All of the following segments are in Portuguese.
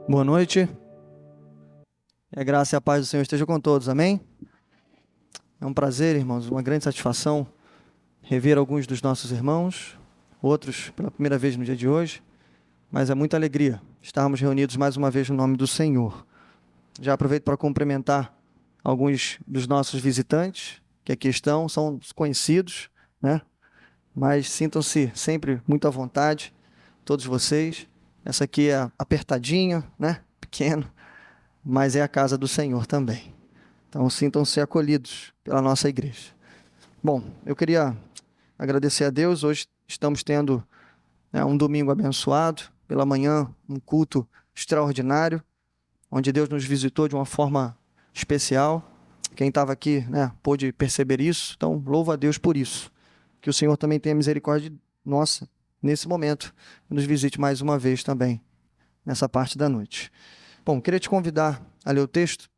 Boa noite. A graça e a paz do Senhor estejam com todos, amém? É um prazer, irmãos, uma grande satisfação rever alguns dos nossos irmãos, outros pela primeira vez no dia de hoje, mas é muita alegria estarmos reunidos mais uma vez no nome do Senhor. Já aproveito para cumprimentar alguns dos nossos visitantes que aqui estão, são conhecidos, né? Mas sintam-se sempre muito à vontade, todos vocês. Essa aqui é apertadinha, né? Pequeno, mas é a casa do Senhor também. Então, sintam-se acolhidos pela nossa igreja. Bom, eu queria agradecer a Deus. Hoje estamos tendo um domingo abençoado. Pela manhã, um culto extraordinário, onde Deus nos visitou de uma forma especial. Quem estava aqui, pôde perceber isso. Então, louvo a Deus por isso. Que o Senhor também tenha misericórdia nossa nesse momento. E nos visite mais uma vez também, nessa parte da noite. Bom, queria te convidar a ler o texto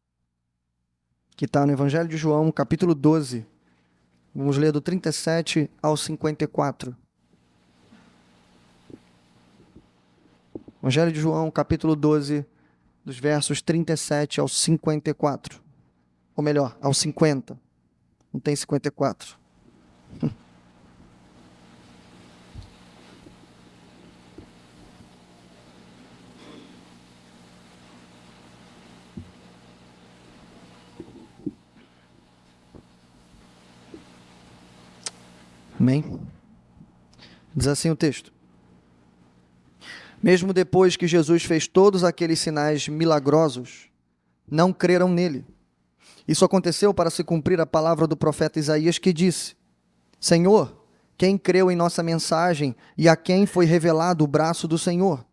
que está no Evangelho de João, capítulo 12. Vamos ler do 37 ao 54. Evangelho de João, capítulo 12, dos versos 37 ao 54. Ou melhor, ao 50. Não tem 54. Amém? Diz assim o texto. Mesmo depois que Jesus fez todos aqueles sinais milagrosos, não creram nele. Isso aconteceu para se cumprir a palavra do profeta Isaías que disse: Senhor, quem creu em nossa mensagem e a quem foi revelado o braço do Senhor?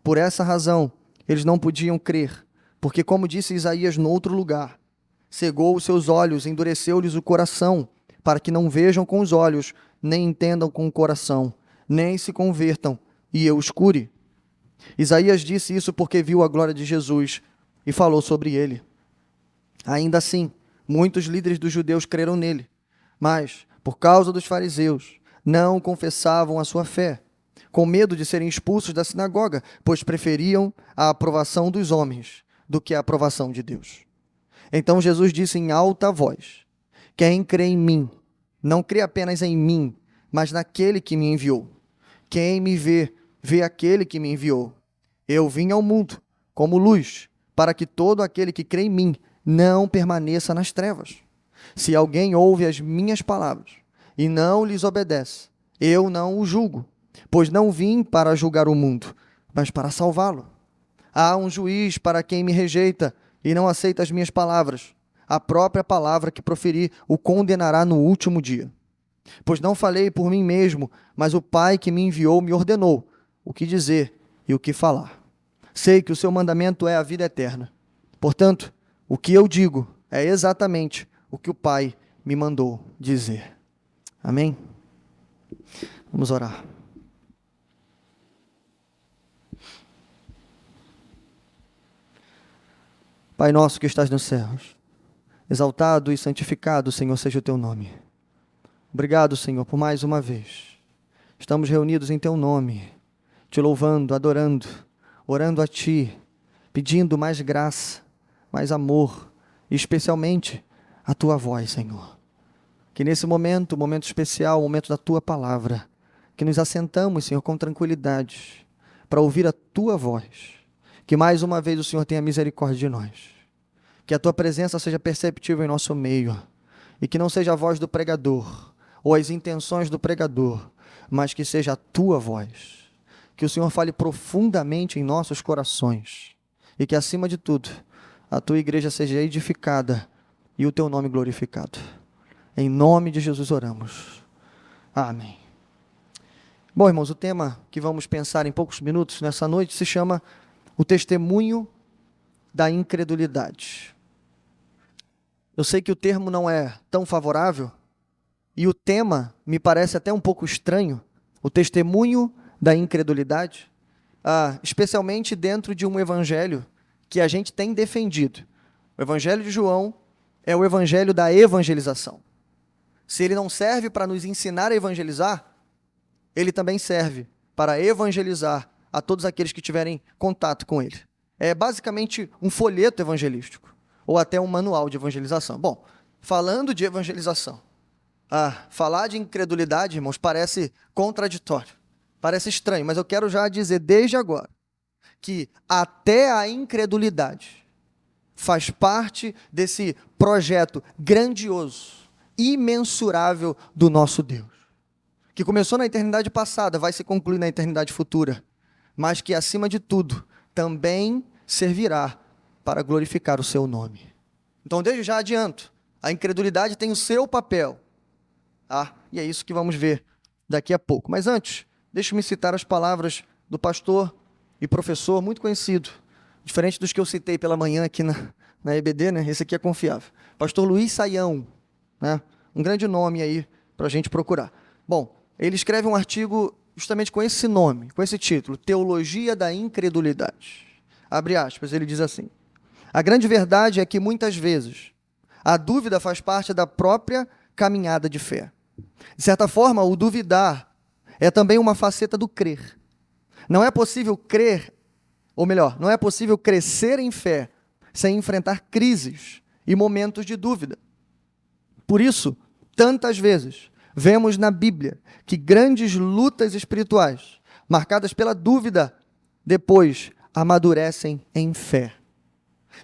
Por essa razão, eles não podiam crer, porque, como disse Isaías no outro lugar, cegou os seus olhos, endureceu-lhes o coração, para que não vejam com os olhos, nem entendam com o coração, nem se convertam, e eu os cure. Isaías disse isso porque viu a glória de Jesus e falou sobre ele. Ainda assim, muitos líderes dos judeus creram nele, mas, por causa dos fariseus, não confessavam a sua fé, com medo de serem expulsos da sinagoga, pois preferiam a aprovação dos homens do que a aprovação de Deus. Então Jesus disse em alta voz: Quem crê em mim, não crê apenas em mim, mas naquele que me enviou. Quem me vê, vê aquele que me enviou. Eu vim ao mundo como luz, para que todo aquele que crê em mim não permaneça nas trevas. Se alguém ouve as minhas palavras e não lhes obedece, eu não o julgo, pois não vim para julgar o mundo, mas para salvá-lo. Há um juiz para quem me rejeita e não aceita as minhas palavras. A própria palavra que proferi o condenará no último dia. Pois não falei por mim mesmo, mas o Pai que me enviou me ordenou o que dizer e o que falar. Sei que o seu mandamento é a vida eterna. Portanto, o que eu digo é exatamente o que o Pai me mandou dizer. Amém? Vamos orar. Pai nosso que estás nos céus, exaltado e santificado, Senhor, seja o teu nome. Obrigado, Senhor, por mais uma vez. Estamos reunidos em teu nome, te louvando, adorando, orando a ti, pedindo mais graça, mais amor, e especialmente a tua voz, Senhor. Que nesse momento especial, o momento da tua palavra, que nos assentamos, Senhor, com tranquilidade, para ouvir a tua voz. Que mais uma vez o Senhor tenha misericórdia de nós. Que a tua presença seja perceptível em nosso meio, e que não seja a voz do pregador, ou as intenções do pregador, mas que seja a tua voz. Que o Senhor fale profundamente em nossos corações, e que, acima de tudo, a tua igreja seja edificada e o teu nome glorificado. Em nome de Jesus oramos. Amém. Bom, irmãos, o tema que vamos pensar em poucos minutos nessa noite se chama o testemunho da incredulidade. Eu sei que o termo não é tão favorável e o tema me parece até um pouco estranho, o testemunho da incredulidade, especialmente dentro de um evangelho que a gente tem defendido. O evangelho de João é o evangelho da evangelização. Se ele não serve para nos ensinar a evangelizar, ele também serve para evangelizar a todos aqueles que tiverem contato com ele. é basicamente um folheto evangelístico, ou até um manual de evangelização. Bom, falando de evangelização, falar de incredulidade, irmãos, parece contraditório, parece estranho, mas eu quero já dizer desde agora que até a incredulidade faz parte desse projeto grandioso, imensurável do nosso Deus, que começou na eternidade passada, vai se concluir na eternidade futura, mas que, acima de tudo, também servirá para glorificar o seu nome. Então, desde já adianto, a incredulidade tem o seu papel, e é isso que vamos ver daqui a pouco. Mas antes, deixe-me citar as palavras do pastor e professor muito conhecido, diferente dos que eu citei pela manhã aqui na EBD, né? Esse aqui é confiável. Pastor Luiz Saião, né? Um grande nome aí para a gente procurar. Bom, ele escreve um artigo justamente com esse nome, com esse título, Teologia da Incredulidade. Abre aspas, ele diz assim: a grande verdade é que muitas vezes a dúvida faz parte da própria caminhada de fé. De certa forma, o duvidar é também uma faceta do crer. Não é possível crer, ou melhor, não é possível crescer em fé sem enfrentar crises e momentos de dúvida. Por isso, tantas vezes, vemos na Bíblia que grandes lutas espirituais, marcadas pela dúvida, depois amadurecem em fé.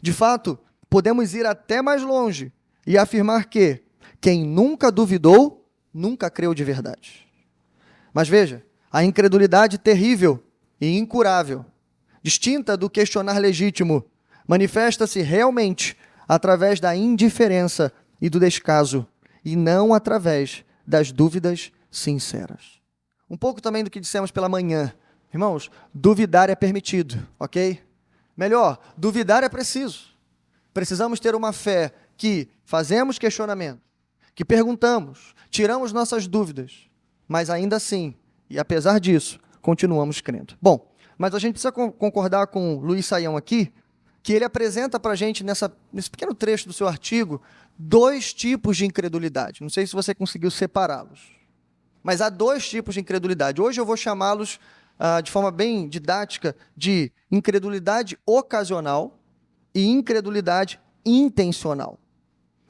De fato, podemos ir até mais longe e afirmar que quem nunca duvidou, nunca creu de verdade. Mas veja, a incredulidade terrível e incurável, distinta do questionar legítimo, manifesta-se realmente através da indiferença e do descaso, e não através das dúvidas sinceras. Um pouco também do que dissemos pela manhã. Irmãos, duvidar é permitido, ok? Melhor, duvidar é preciso. Precisamos ter uma fé que fazemos questionamento, que perguntamos, tiramos nossas dúvidas, mas ainda assim, e apesar disso, continuamos crendo. Bom, mas a gente precisa concordar com o Luiz Saião aqui, que ele apresenta para a gente, nesse pequeno trecho do seu artigo, 2 tipos de incredulidade. Não sei se você conseguiu separá-los, mas há 2 tipos de incredulidade. Hoje eu vou chamá-los, de forma bem didática, de incredulidade ocasional e incredulidade intencional.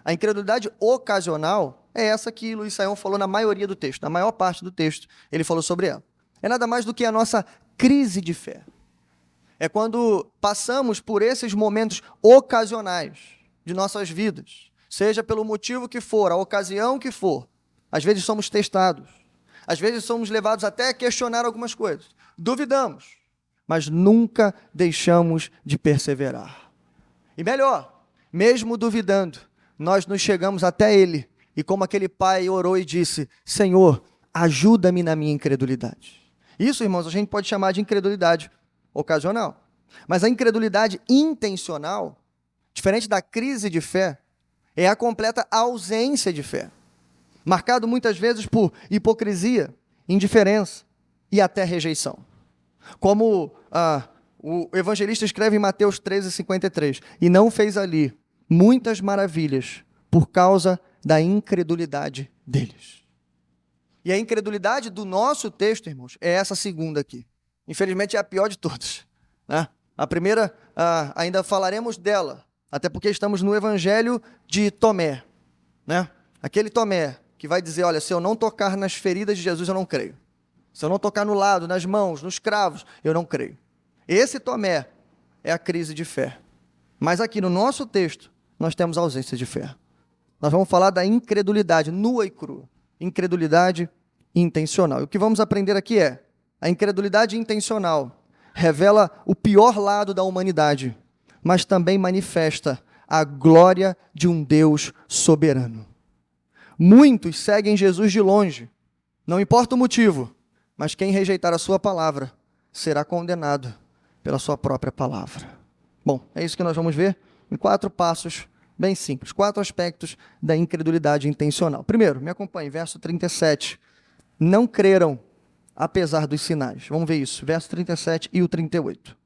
A incredulidade ocasional é essa que Luiz Saião falou na maioria do texto, na maior parte do texto, ele falou sobre ela. É nada mais do que a nossa crise de fé. É quando passamos por esses momentos ocasionais de nossas vidas, seja pelo motivo que for, a ocasião que for. Às vezes somos testados, às vezes somos levados até a questionar algumas coisas. Duvidamos, mas nunca deixamos de perseverar. E melhor, mesmo duvidando, nós nos chegamos até Ele, e como aquele pai orou e disse: Senhor, ajuda-me na minha incredulidade. Isso, irmãos, a gente pode chamar de incredulidade ocasional. Mas a incredulidade intencional, diferente da crise de fé, é a completa ausência de fé, marcado muitas vezes por hipocrisia, indiferença e até rejeição. Como o evangelista escreve em Mateus 13:53, e não fez ali muitas maravilhas por causa da incredulidade deles. E a incredulidade do nosso texto, irmãos, é essa segunda aqui. Infelizmente é a pior de todas, né? A primeira, ainda falaremos dela, até porque estamos no evangelho de Tomé, né? Aquele Tomé que vai dizer: olha, se eu não tocar nas feridas de Jesus, eu não creio. Se eu não tocar no lado, nas mãos, nos cravos, eu não creio. Esse Tomé é a crise de fé. Mas aqui no nosso texto, nós temos a ausência de fé. Nós vamos falar da incredulidade nua e crua. Incredulidade intencional. E o que vamos aprender aqui é: a incredulidade intencional revela o pior lado da humanidade, mas também manifesta a glória de um Deus soberano. Muitos seguem Jesus de longe, não importa o motivo, mas quem rejeitar a sua palavra será condenado pela sua própria palavra. Bom, é isso que nós vamos ver em 4 passos bem simples, 4 aspectos da incredulidade intencional. Primeiro, me acompanhe, verso 37. Não creram apesar dos sinais. Vamos ver isso, verso 37 e o 38.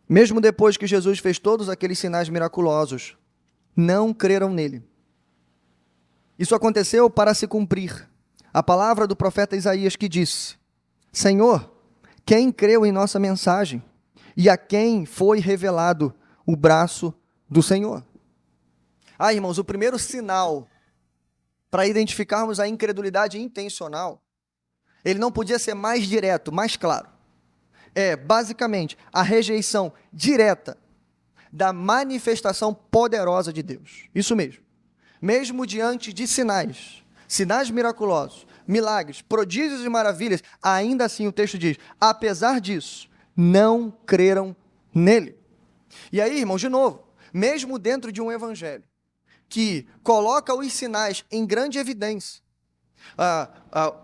Mesmo depois que Jesus fez todos aqueles sinais miraculosos, não creram nele. Isso aconteceu para se cumprir a palavra do profeta Isaías que disse: Senhor, quem creu em nossa mensagem e a quem foi revelado o braço do Senhor? Ah, irmãos, o primeiro sinal para identificarmos a incredulidade intencional, ele não podia ser mais direto, mais claro. É, basicamente, a rejeição direta da manifestação poderosa de Deus. Isso mesmo. Mesmo diante de sinais miraculosos, milagres, prodígios e maravilhas, ainda assim o texto diz, apesar disso, não creram nele. E aí, irmãos, de novo, mesmo dentro de um evangelho que coloca os sinais em grande evidência,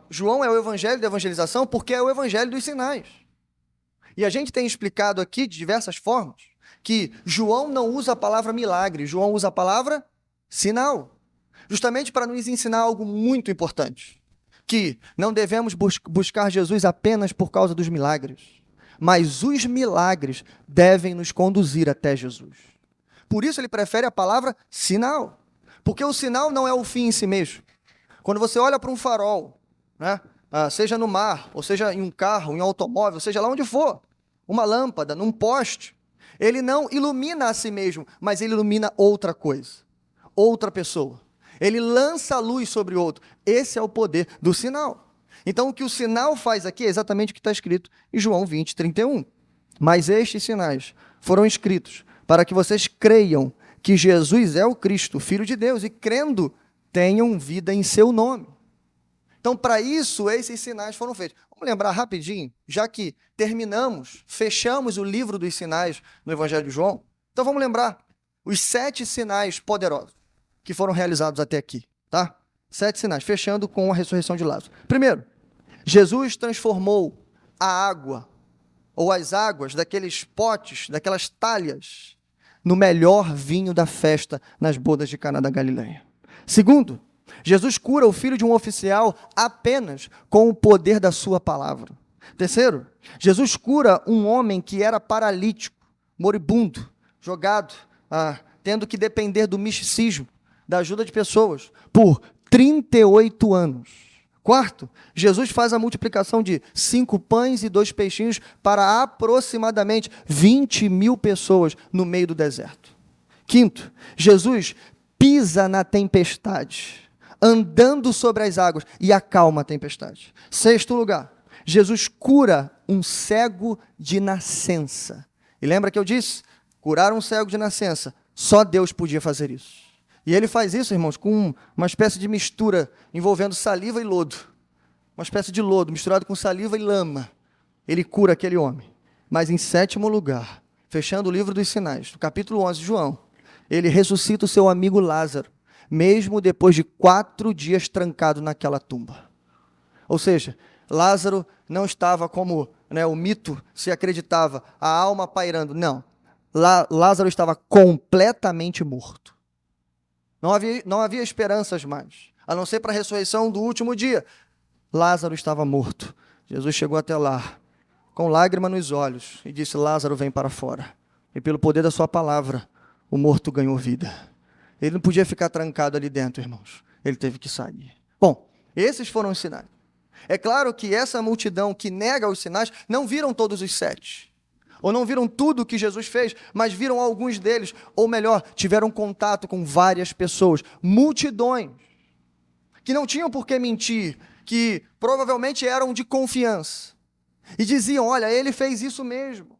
João é o evangelho da evangelização porque é o evangelho dos sinais. E a gente tem explicado aqui de diversas formas que João não usa a palavra milagre, João usa a palavra sinal, justamente para nos ensinar algo muito importante, que não devemos buscar Jesus apenas por causa dos milagres, mas os milagres devem nos conduzir até Jesus. Por isso ele prefere a palavra sinal, porque o sinal não é o fim em si mesmo. Quando você olha para um farol, né, seja no mar, ou seja em um carro, em um automóvel, seja lá onde for, uma lâmpada, num poste, ele não ilumina a si mesmo, mas ele ilumina outra coisa, outra pessoa. Ele lança a luz sobre outro. Esse é o poder do sinal. Então, o que o sinal faz aqui é exatamente o que está escrito em João 20, 31. Mas estes sinais foram escritos para que vocês creiam que Jesus é o Cristo, o Filho de Deus, e crendo, tenham vida em seu nome. Então, para isso, esses sinais foram feitos. Vamos lembrar rapidinho, já que fechamos o livro dos sinais no Evangelho de João. Então, vamos lembrar os 7 sinais poderosos que foram realizados até aqui, tá? 7 sinais, fechando com a ressurreição de Lázaro. Primeiro, Jesus transformou a água, ou as águas daqueles potes, daquelas talhas, no melhor vinho da festa nas bodas de Caná da Galileia. Segundo, Jesus cura o filho de um oficial apenas com o poder da sua palavra. Terceiro, Jesus cura um homem que era paralítico, moribundo, jogado, tendo que depender do misticismo, da ajuda de pessoas, por 38 anos. Quarto, Jesus faz a multiplicação de 5 pães e 2 peixinhos para aproximadamente 20.000 pessoas no meio do deserto. Quinto, Jesus pisa na tempestade, andando sobre as águas e acalma a tempestade. Sexto lugar, Jesus cura um cego de nascença. E lembra que eu disse? Curar um cego de nascença, só Deus podia fazer isso. E ele faz isso, irmãos, com uma espécie de mistura envolvendo saliva e lodo. Uma espécie de lodo misturado com saliva e lama. Ele cura aquele homem. Mas em sétimo lugar, fechando o livro dos sinais, no capítulo 11 de João, ele ressuscita o seu amigo Lázaro, mesmo depois de 4 dias trancado naquela tumba. Ou seja, Lázaro não estava como o mito se acreditava, a alma pairando. Não, Lázaro estava completamente morto. Não havia esperanças mais, a não ser para a ressurreição do último dia. Lázaro estava morto. Jesus chegou até lá, com lágrima nos olhos, e disse, Lázaro, vem para fora. E pelo poder da sua palavra, o morto ganhou vida. Ele não podia ficar trancado ali dentro, irmãos. Ele teve que sair. Bom, esses foram os sinais. É claro que essa multidão que nega os sinais, não viram todos os 7. Ou não viram tudo o que Jesus fez, mas viram alguns deles, ou melhor, tiveram contato com várias pessoas, multidões, que não tinham por que mentir, que provavelmente eram de confiança, e diziam, olha, ele fez isso mesmo,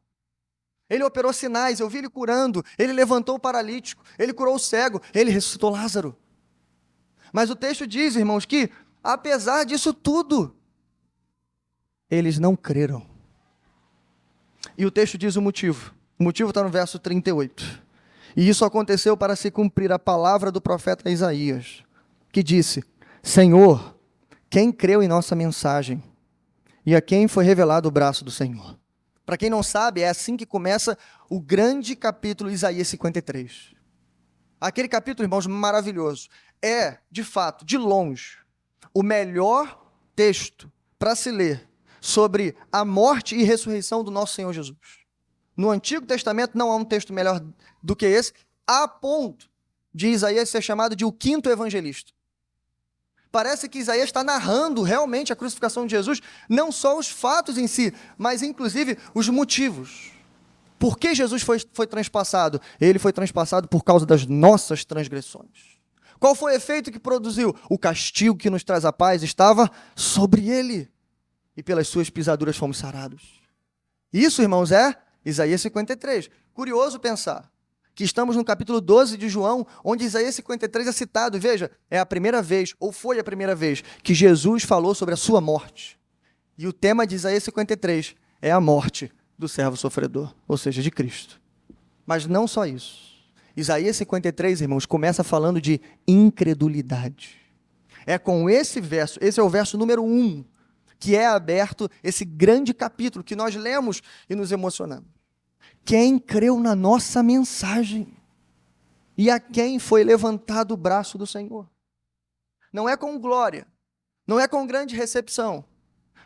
ele operou sinais, eu vi ele curando, ele levantou o paralítico, ele curou o cego, ele ressuscitou Lázaro. Mas o texto diz, irmãos, que apesar disso tudo, eles não creram. E o texto diz o motivo. O motivo está no verso 38. E isso aconteceu para se cumprir a palavra do profeta Isaías, que disse, Senhor, quem creu em nossa mensagem e a quem foi revelado o braço do Senhor? Para quem não sabe, é assim que começa o grande capítulo Isaías 53. Aquele capítulo, irmãos, maravilhoso. É, de fato, de longe, o melhor texto para se ler sobre a morte e ressurreição do nosso Senhor Jesus. No Antigo Testamento não há um texto melhor do que esse, a ponto de Isaías ser chamado de o 5º evangelista. Parece que Isaías está narrando realmente a crucificação de Jesus, não só os fatos em si, mas inclusive os motivos. Por que Jesus foi transpassado? Ele foi transpassado por causa das nossas transgressões. Qual foi o efeito que produziu? O castigo que nos traz a paz estava sobre ele, e pelas suas pisaduras fomos sarados. Isso, irmãos, é Isaías 53. Curioso pensar que estamos no capítulo 12 de João, onde Isaías 53 é citado. Veja, é a primeira vez, ou foi a primeira vez, que Jesus falou sobre a sua morte. E o tema de Isaías 53 é a morte do servo sofredor, ou seja, de Cristo. Mas não só isso. Isaías 53, irmãos, começa falando de incredulidade. É com esse verso, esse é o verso número 1, que é aberto esse grande capítulo que nós lemos e nos emocionamos. Quem creu na nossa mensagem e a quem foi levantado o braço do Senhor. Não é com glória, não é com grande recepção,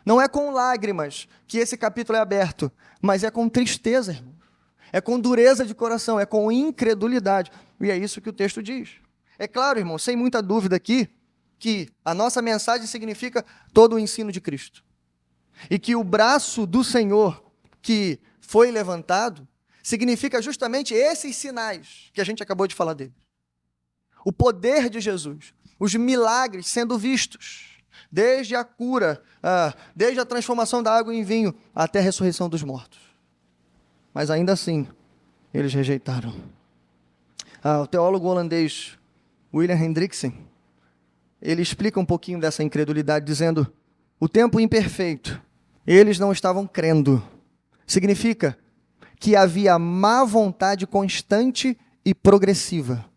não é com lágrimas que esse capítulo é aberto, mas é com tristeza, irmão. É com dureza de coração, é com incredulidade. E é isso que o texto diz. É claro, irmão, sem muita dúvida aqui, que a nossa mensagem significa todo o ensino de Cristo. E que o braço do Senhor que foi levantado significa justamente esses sinais que a gente acabou de falar dele. O poder de Jesus, os milagres sendo vistos, desde a cura, desde a transformação da água em vinho, até a ressurreição dos mortos. Mas ainda assim, eles rejeitaram. O teólogo holandês William Hendriksen, ele explica um pouquinho dessa incredulidade, dizendo: o tempo imperfeito, eles não estavam crendo. Significa que havia má vontade constante e progressiva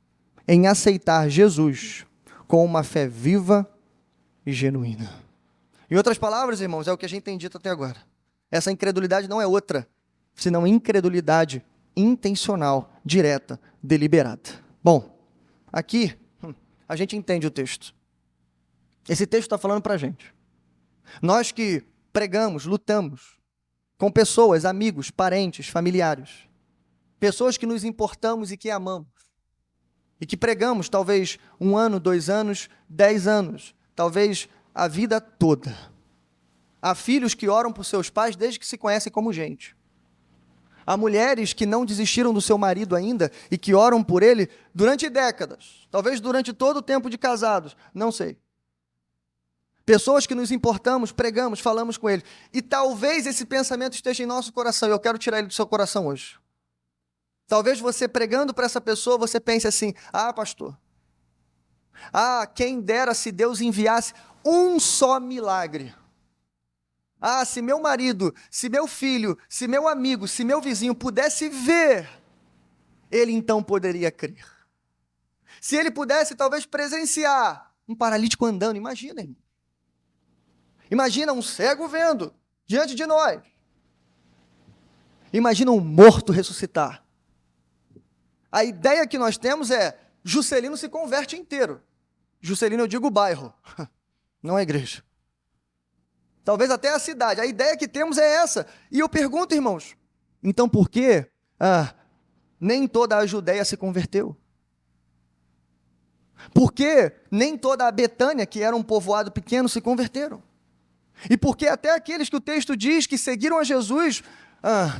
em aceitar Jesus com uma fé viva e genuína. Em outras palavras, irmãos, é o que a gente tem dito até agora. Essa incredulidade não é outra, senão incredulidade intencional, direta, deliberada. Bom, aqui a gente entende o texto. Esse texto está falando para a gente. Nós que pregamos, lutamos com pessoas, amigos, parentes, familiares, pessoas que nos importamos e que amamos, e que pregamos talvez 1 ano, 2 anos, 10 anos, talvez a vida toda. Há filhos que oram por seus pais desde que se conhecem como gente. Há mulheres que não desistiram do seu marido ainda e que oram por ele durante décadas, talvez durante todo o tempo de casados, não sei. Pessoas que nos importamos, pregamos, falamos com ele. E talvez esse pensamento esteja em nosso coração, e eu quero tirar ele do seu coração hoje. Talvez você pregando para essa pessoa, você pense assim: pastor, quem dera se Deus enviasse um só milagre. Se meu marido, se meu filho, se meu amigo, se meu vizinho pudesse ver, ele então poderia crer. Se ele pudesse talvez presenciar um paralítico andando, imagina, irmão. Imagina um cego vendo diante de nós. Imagina um morto ressuscitar. A ideia que nós temos é: Juscelino se converte inteiro. Juscelino, eu digo o bairro, não a igreja. Talvez até a cidade. A ideia que temos é essa. E eu pergunto, irmãos, então por que nem toda a Judéia se converteu? Por que nem toda a Betânia, que era um povoado pequeno, se converteram? E por que até aqueles que o texto diz que seguiram a Jesus,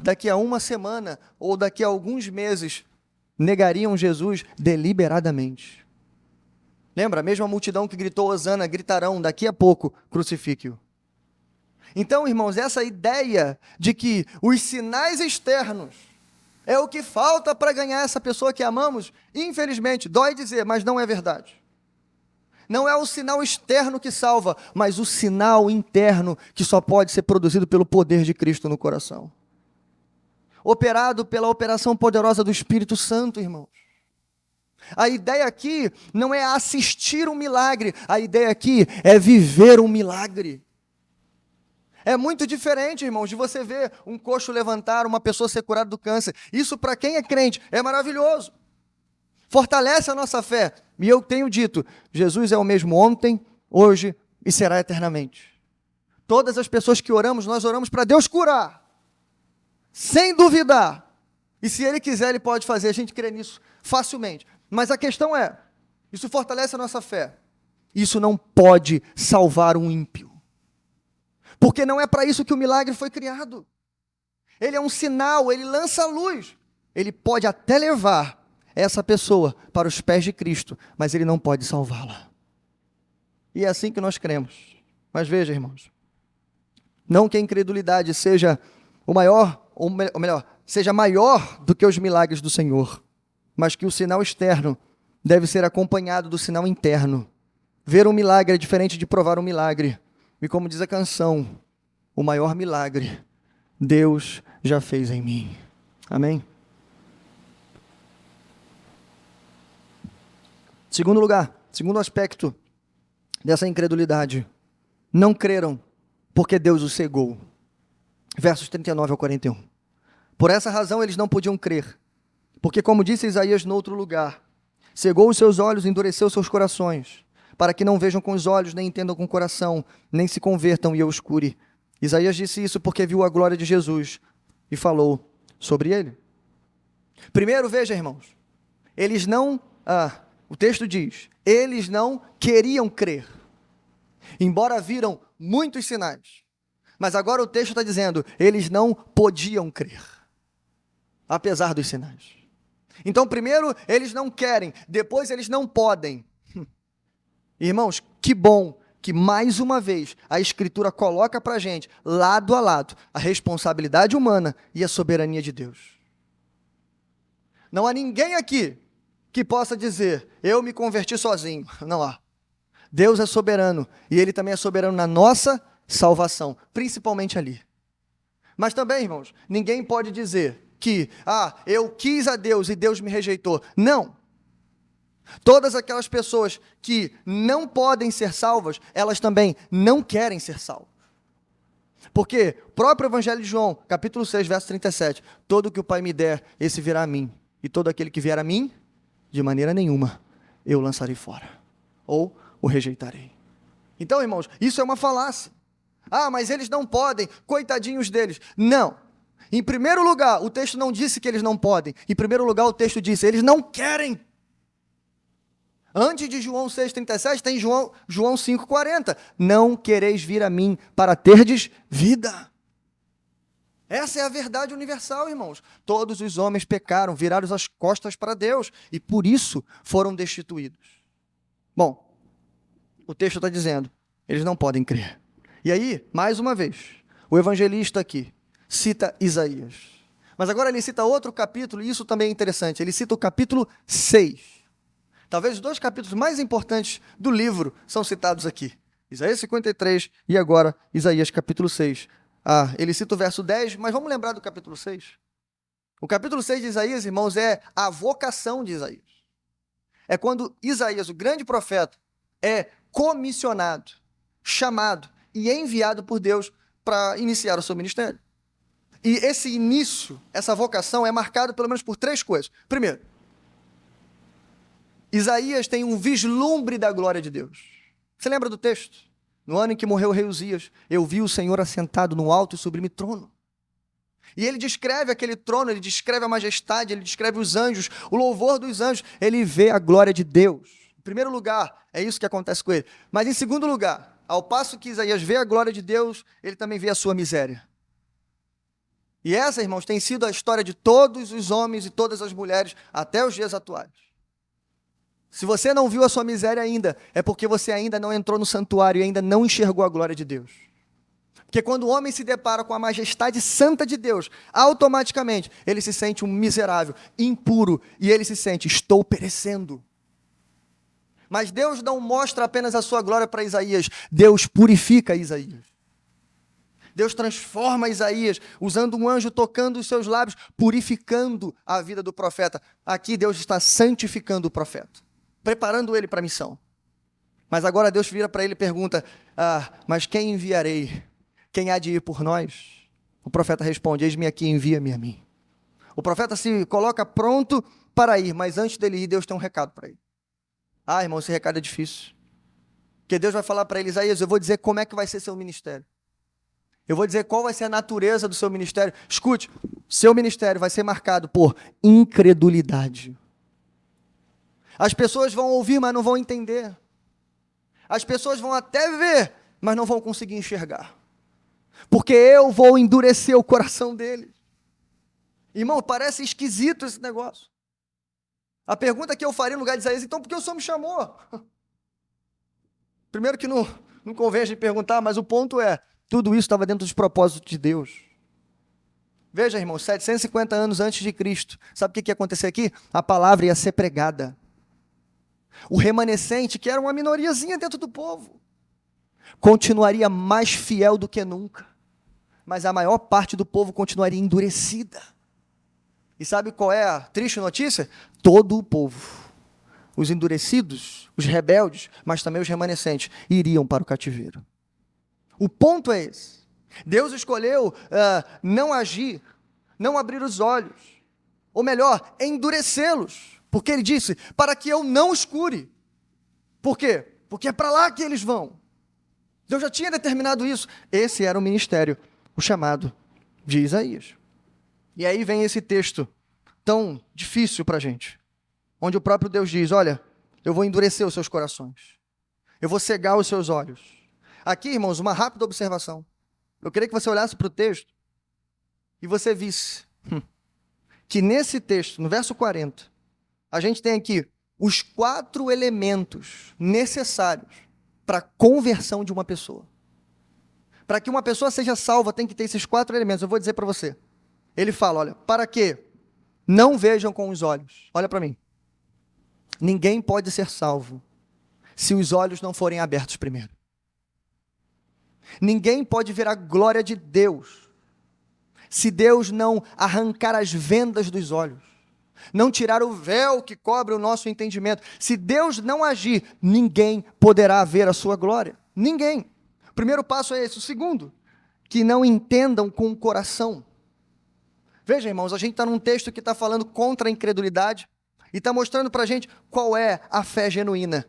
daqui a 1 semana ou daqui a alguns meses, negariam Jesus deliberadamente? Lembra? A mesma multidão que gritou Hosana, gritarão daqui a pouco, crucifique-o. Então, irmãos, essa ideia de que os sinais externos é o que falta para ganhar essa pessoa que amamos, infelizmente, dói dizer, mas não é verdade. Não é o sinal externo que salva, mas o sinal interno que só pode ser produzido pelo poder de Cristo no coração. Operado pela operação poderosa do Espírito Santo, irmãos. A ideia aqui não é assistir um milagre, a ideia aqui é viver um milagre. É muito diferente, irmãos, de você ver um coxo levantar, uma pessoa ser curada do câncer. Isso, para quem é crente, é maravilhoso. Fortalece a nossa fé. E eu tenho dito, Jesus é o mesmo ontem, hoje e será eternamente. Todas as pessoas que oramos, nós oramos para Deus curar, sem duvidar. E se Ele quiser, Ele pode fazer, a gente crê nisso facilmente. Mas a questão é, isso fortalece a nossa fé. isso não pode salvar um ímpio. Porque não é para isso que o milagre foi criado. Ele é um sinal, ele lança a luz. Ele pode até levar essa pessoa para os pés de Cristo, mas ele não pode salvá-la. E é assim que nós cremos. Mas veja, irmãos, não que a incredulidade seja o maior, ou melhor, seja maior do que os milagres do Senhor, mas que o sinal externo deve ser acompanhado do sinal interno. Ver um milagre é diferente de provar um milagre. E como diz a canção, o maior milagre Deus já fez em mim. Amém? Segundo lugar, segundo aspecto dessa incredulidade, não creram porque Deus os cegou. Versos 39 ao 41. Por essa razão eles não podiam crer, porque como disse Isaías no outro lugar, cegou os seus olhos e endureceu seus corações, para que não vejam com os olhos, nem entendam com o coração, nem se convertam e eu os cure. Isaías disse isso porque viu a glória de Jesus e falou sobre ele. Primeiro, veja, irmãos, eles não, o texto diz, eles não queriam crer, embora viram muitos sinais. Mas agora o texto está dizendo, eles não podiam crer, apesar dos sinais. Então, primeiro, eles não querem, depois eles não podem. Irmãos, que bom que mais uma vez a Escritura coloca para a gente, lado a lado, a responsabilidade humana e a soberania de Deus. Não há ninguém aqui que possa dizer, eu me converti sozinho. Não há. Deus é soberano e Ele também é soberano na nossa salvação, principalmente ali. Mas também, irmãos, ninguém pode dizer que, eu quis a Deus e Deus me rejeitou. Não. Todas aquelas pessoas que não podem ser salvas, elas também não querem ser salvas. Porque o próprio Evangelho de João, capítulo 6, verso 37, todo que o Pai me der, esse virá a mim. E todo aquele que vier a mim, de maneira nenhuma, eu o lançarei fora. Ou o rejeitarei. Então, irmãos, isso é uma falácia. Mas eles não podem, coitadinhos deles. Não. Em primeiro lugar, o texto não disse que eles não podem. Em primeiro lugar, o texto disse, eles não querem. Antes de João 6,37, tem João 5,40. Não quereis vir a mim para terdes vida. Essa é a verdade universal, irmãos. Todos os homens pecaram, viraram as costas para Deus e por isso foram destituídos. Bom, o texto está dizendo, eles não podem crer. E aí, mais uma vez, o evangelista aqui cita Isaías. Mas agora ele cita outro capítulo, e isso também é interessante. Ele cita o capítulo 6. Talvez os dois capítulos mais importantes do livro são citados aqui. Isaías 53 e agora Isaías capítulo 6. Ele cita o verso 10, mas vamos lembrar do capítulo 6. O capítulo 6 de Isaías, irmãos, é a vocação de Isaías. É quando Isaías, o grande profeta, é comissionado, chamado e enviado por Deus para iniciar o seu ministério. E esse início, essa vocação é marcado pelo menos por três coisas. Primeiro, Isaías tem um vislumbre da glória de Deus. Você lembra do texto? No ano em que morreu o rei Uzias, eu vi o Senhor assentado no alto e sublime trono. E ele descreve aquele trono, ele descreve a majestade, ele descreve os anjos, o louvor dos anjos, ele vê a glória de Deus. Em primeiro lugar, é isso que acontece com ele. Mas em segundo lugar, ao passo que Isaías vê a glória de Deus, ele também vê a sua miséria. E essa, irmãos, tem sido a história de todos os homens e todas as mulheres até os dias atuais. Se você não viu a sua miséria ainda, é porque você ainda não entrou no santuário e ainda não enxergou a glória de Deus. Porque quando o homem se depara com a majestade santa de Deus, automaticamente ele se sente um miserável, impuro, e ele se sente, estou perecendo. Mas Deus não mostra apenas a sua glória para Isaías, Deus purifica Isaías. Deus transforma Isaías, usando um anjo tocando os seus lábios, purificando a vida do profeta. Aqui Deus está santificando o profeta, preparando ele para a missão. Mas agora Deus vira para ele e pergunta, mas quem enviarei? Quem há de ir por nós? O profeta responde, eis-me aqui, envia-me a mim. O profeta se coloca pronto para ir, mas antes dele ir, Deus tem um recado para ele. Irmão, esse recado é difícil. Porque Deus vai falar para ele, Isaías, eu vou dizer como é que vai ser seu ministério. Eu vou dizer qual vai ser a natureza do seu ministério. Escute, seu ministério vai ser marcado por incredulidade. As pessoas vão ouvir, mas não vão entender. As pessoas vão até ver, mas não vão conseguir enxergar. Porque eu vou endurecer o coração deles. Irmão, parece esquisito esse negócio. A pergunta que eu faria no lugar de Isaías, então por que o Senhor me chamou? Primeiro que não convém a gente perguntar, mas o ponto é, tudo isso estava dentro dos propósitos de Deus. Veja, irmão, 750 anos antes de Cristo, sabe o que ia acontecer aqui? A palavra ia ser pregada. O remanescente, que era uma minoriazinha dentro do povo, continuaria mais fiel do que nunca, mas a maior parte do povo continuaria endurecida. E sabe qual é a triste notícia? Todo o povo, os endurecidos, os rebeldes, mas também os remanescentes, iriam para o cativeiro. O ponto é esse. Deus escolheu não agir, não abrir os olhos, ou melhor, endurecê-los, porque Ele disse, para que eu não os cure. Por quê? Porque é para lá que eles vão. Deus já tinha determinado isso. Esse era o ministério, o chamado de Isaías. E aí vem esse texto tão difícil para a gente, onde o próprio Deus diz, olha, eu vou endurecer os seus corações, eu vou cegar os seus olhos. Aqui, irmãos, uma rápida observação. Eu queria que você olhasse para o texto e você visse que nesse texto, no verso 40, a gente tem aqui os 4 elementos necessários para a conversão de uma pessoa. Para que uma pessoa seja salva, tem que ter esses 4 elementos. Eu vou dizer para você. Ele fala, olha, para que não vejam com os olhos. Olha para mim. Ninguém pode ser salvo se os olhos não forem abertos primeiro. Ninguém pode ver a glória de Deus se Deus não arrancar as vendas dos olhos, não tirar o véu que cobre o nosso entendimento. Se Deus não agir, ninguém poderá ver a sua glória. Ninguém. O primeiro passo é esse. O segundo, que não entendam com o coração. Veja, irmãos, a gente está num texto que está falando contra a incredulidade e está mostrando para a gente qual é a fé genuína.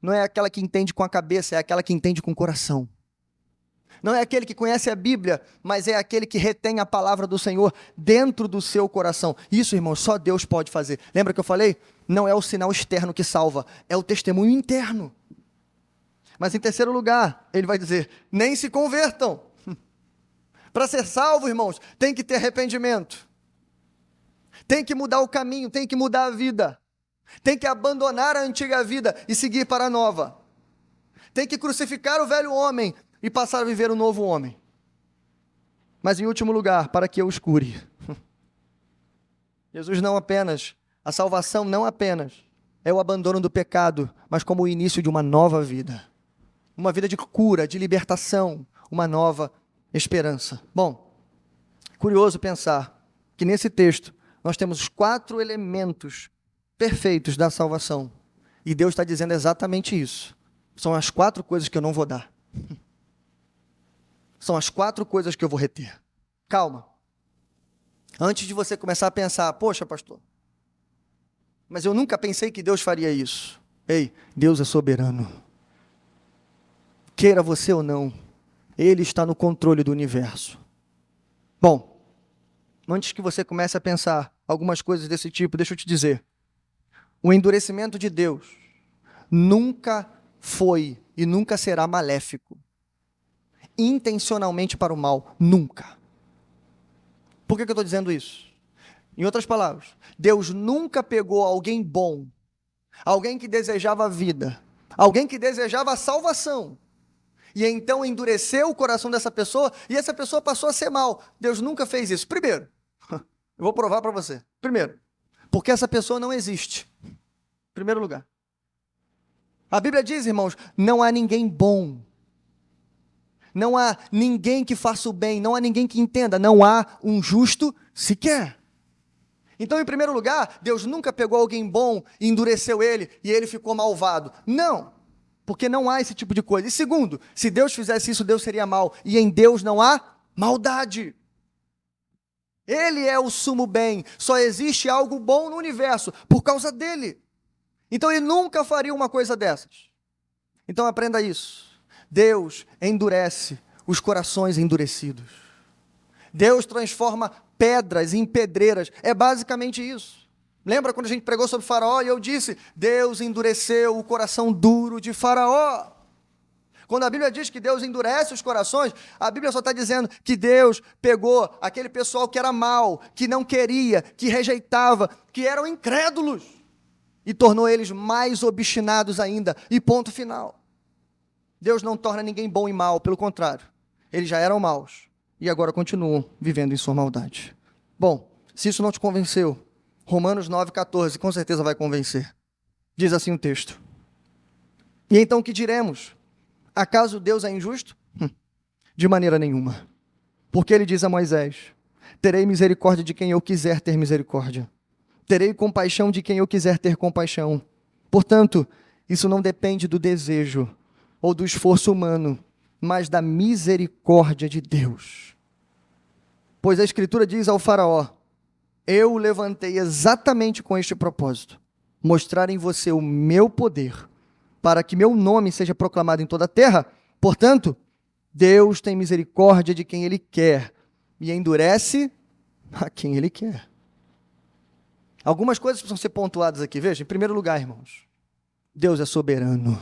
Não é aquela que entende com a cabeça, é aquela que entende com o coração. Não é aquele que conhece a Bíblia, mas é aquele que retém a palavra do Senhor dentro do seu coração. Isso, irmão, só Deus pode fazer. Lembra que eu falei? Não é o sinal externo que salva, é o testemunho interno. Mas em terceiro lugar, ele vai dizer, nem se convertam. Para ser salvo, irmãos, tem que ter arrependimento. Tem que mudar o caminho, tem que mudar a vida. Tem que abandonar a antiga vida e seguir para a nova. Tem que crucificar o velho homem e passar a viver o novo homem. Mas em último lugar, para que eu os cure. Jesus a salvação não apenas é o abandono do pecado, mas como o início de uma nova vida. Uma vida de cura, de libertação, uma nova esperança. Bom, curioso pensar que nesse texto nós temos os 4 elementos perfeitos da salvação. E Deus está dizendo exatamente isso. São as 4 coisas que eu não vou dar. São as 4 coisas que eu vou reter. Calma. Antes de você começar a pensar, poxa, pastor, mas eu nunca pensei que Deus faria isso. Ei, Deus é soberano. Queira você ou não, Ele está no controle do universo. Bom, antes que você comece a pensar algumas coisas desse tipo, deixa eu te dizer. O endurecimento de Deus nunca foi e nunca será maléfico. Intencionalmente para o mal, nunca. Por que eu estou dizendo isso? Em outras palavras, Deus nunca pegou alguém bom, alguém que desejava a vida, alguém que desejava a salvação, e então endureceu o coração dessa pessoa, e essa pessoa passou a ser mal. Deus nunca fez isso. Primeiro, eu vou provar para você. Primeiro, porque essa pessoa não existe. Em primeiro lugar. A Bíblia diz, irmãos, não há ninguém bom. Não há ninguém que faça o bem, não há ninguém que entenda, não há um justo sequer. Então, em primeiro lugar, Deus nunca pegou alguém bom e endureceu ele, e ele ficou malvado. Não, porque não há esse tipo de coisa. E segundo, se Deus fizesse isso, Deus seria mau, e em Deus não há maldade. Ele é o sumo bem, só existe algo bom no universo, por causa dele. Então, ele nunca faria uma coisa dessas. Então, aprenda isso. Deus endurece os corações endurecidos. Deus transforma pedras em pedreiras. É basicamente isso. Lembra quando a gente pregou sobre Faraó e eu disse, Deus endureceu o coração duro de Faraó. Quando a Bíblia diz que Deus endurece os corações, a Bíblia só está dizendo que Deus pegou aquele pessoal que era mau, que não queria, que rejeitava, que eram incrédulos, e tornou eles mais obstinados ainda, e ponto final. Deus não torna ninguém bom e mau, pelo contrário, eles já eram maus, e agora continuam vivendo em sua maldade. Bom, se isso não te convenceu, Romanos 9,14, com certeza vai convencer. Diz assim o texto: e então o que diremos? Acaso Deus é injusto? De maneira nenhuma. Porque ele diz a Moisés: terei misericórdia de quem eu quiser ter misericórdia. Terei compaixão de quem eu quiser ter compaixão. Portanto, isso não depende do desejo ou do esforço humano, mas da misericórdia de Deus. Pois a Escritura diz ao faraó: eu o levantei exatamente com este propósito, mostrar em você o meu poder, para que meu nome seja proclamado em toda a terra. Portanto, Deus tem misericórdia de quem Ele quer e endurece a quem Ele quer. Algumas coisas precisam ser pontuadas aqui. Veja, em primeiro lugar, irmãos, Deus é soberano.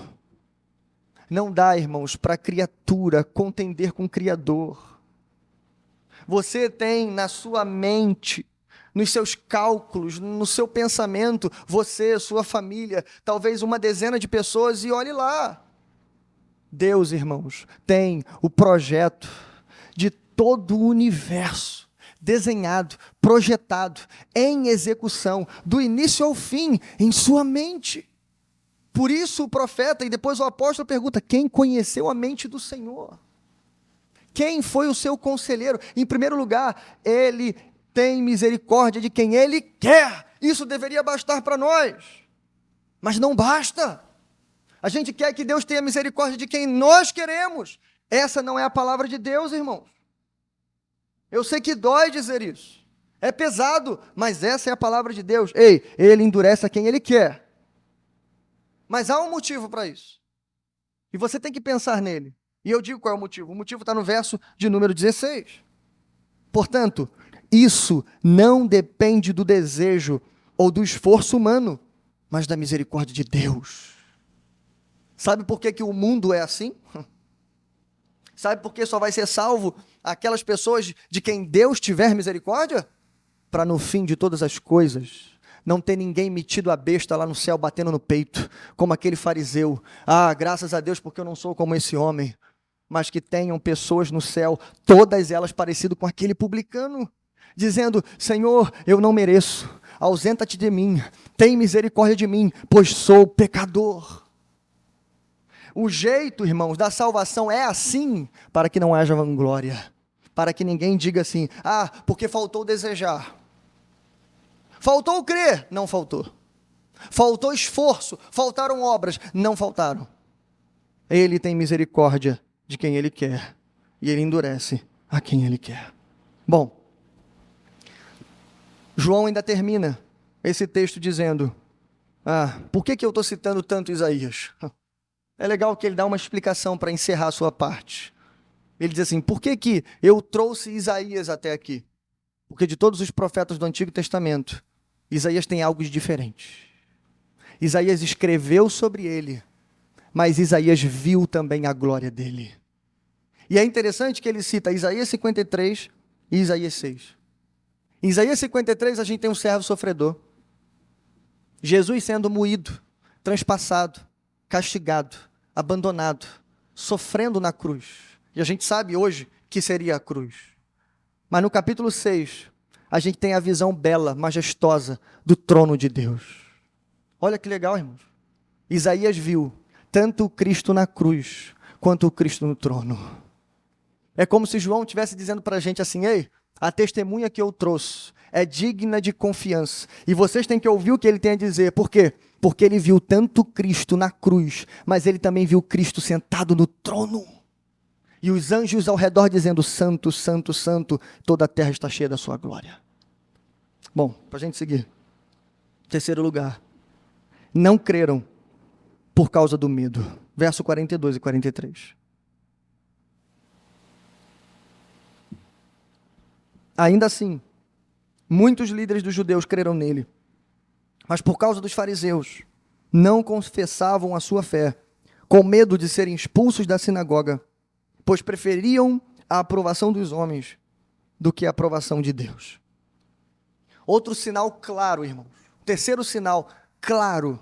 Não dá, irmãos, para a criatura contender com o Criador. Você tem na sua mente, nos seus cálculos, no seu pensamento, você, sua família, talvez uma dezena de pessoas, e olhe lá. Deus, irmãos, tem o projeto de todo o universo, desenhado, projetado, em execução, do início ao fim, em sua mente. Por isso o profeta e depois o apóstolo pergunta: quem conheceu a mente do Senhor? Quem foi o seu conselheiro? Em primeiro lugar, Ele tem misericórdia de quem Ele quer. Isso deveria bastar para nós. Mas não basta. A gente quer que Deus tenha misericórdia de quem nós queremos. Essa não é a palavra de Deus, irmãos. Eu sei que dói dizer isso. É pesado, mas essa é a palavra de Deus. Ei, Ele endurece a quem Ele quer. Mas há um motivo para isso. E você tem que pensar nele. E eu digo qual é o motivo. O motivo está no verso de número 16. Portanto, isso não depende do desejo ou do esforço humano, mas da misericórdia de Deus. Sabe por que o mundo é assim? Sabe por que só vai ser salvo aquelas pessoas de quem Deus tiver misericórdia? Para no fim de todas as coisas, não ter ninguém metido a besta lá no céu batendo no peito, como aquele fariseu. Ah, graças a Deus porque eu não sou como esse homem. Mas que tenham pessoas no céu, todas elas parecidas com aquele publicano, dizendo: Senhor, eu não mereço, ausenta-te de mim, tem misericórdia de mim, pois sou pecador. O jeito, irmãos, da salvação é assim, para que não haja vanglória, para que ninguém diga assim: ah, porque faltou desejar, faltou crer, não faltou, faltou esforço, faltaram obras, não faltaram. Ele tem misericórdia de quem Ele quer, e Ele endurece a quem Ele quer. Bom, João ainda termina esse texto dizendo: por que eu estou citando tanto Isaías? É legal que ele dá uma explicação para encerrar a sua parte. Ele diz assim: por que eu trouxe Isaías até aqui? Porque de todos os profetas do Antigo Testamento, Isaías tem algo diferente. Isaías escreveu sobre ele, mas Isaías viu também a glória dele. E é interessante que ele cita Isaías 53 e Isaías 6. Em Isaías 53 a gente tem um servo sofredor. Jesus sendo moído, transpassado, castigado, abandonado, sofrendo na cruz. E a gente sabe hoje que seria a cruz. Mas no capítulo 6, a gente tem a visão bela, majestosa do trono de Deus. Olha que legal, irmãos. Isaías viu tanto o Cristo na cruz, quanto o Cristo no trono. É como se João estivesse dizendo para a gente assim: ei, a testemunha que eu trouxe é digna de confiança. E vocês têm que ouvir o que ele tem a dizer. Por quê? Porque ele viu tanto Cristo na cruz, mas ele também viu Cristo sentado no trono. E os anjos ao redor dizendo: santo, santo, santo, toda a terra está cheia da sua glória. Bom, para a gente seguir. Terceiro lugar. Não creram por causa do medo. Verso 42 e 43. Ainda assim, muitos líderes dos judeus creram nele, mas por causa dos fariseus, não confessavam a sua fé, com medo de serem expulsos da sinagoga, pois preferiam a aprovação dos homens do que a aprovação de Deus. Outro sinal claro, irmãos, terceiro sinal claro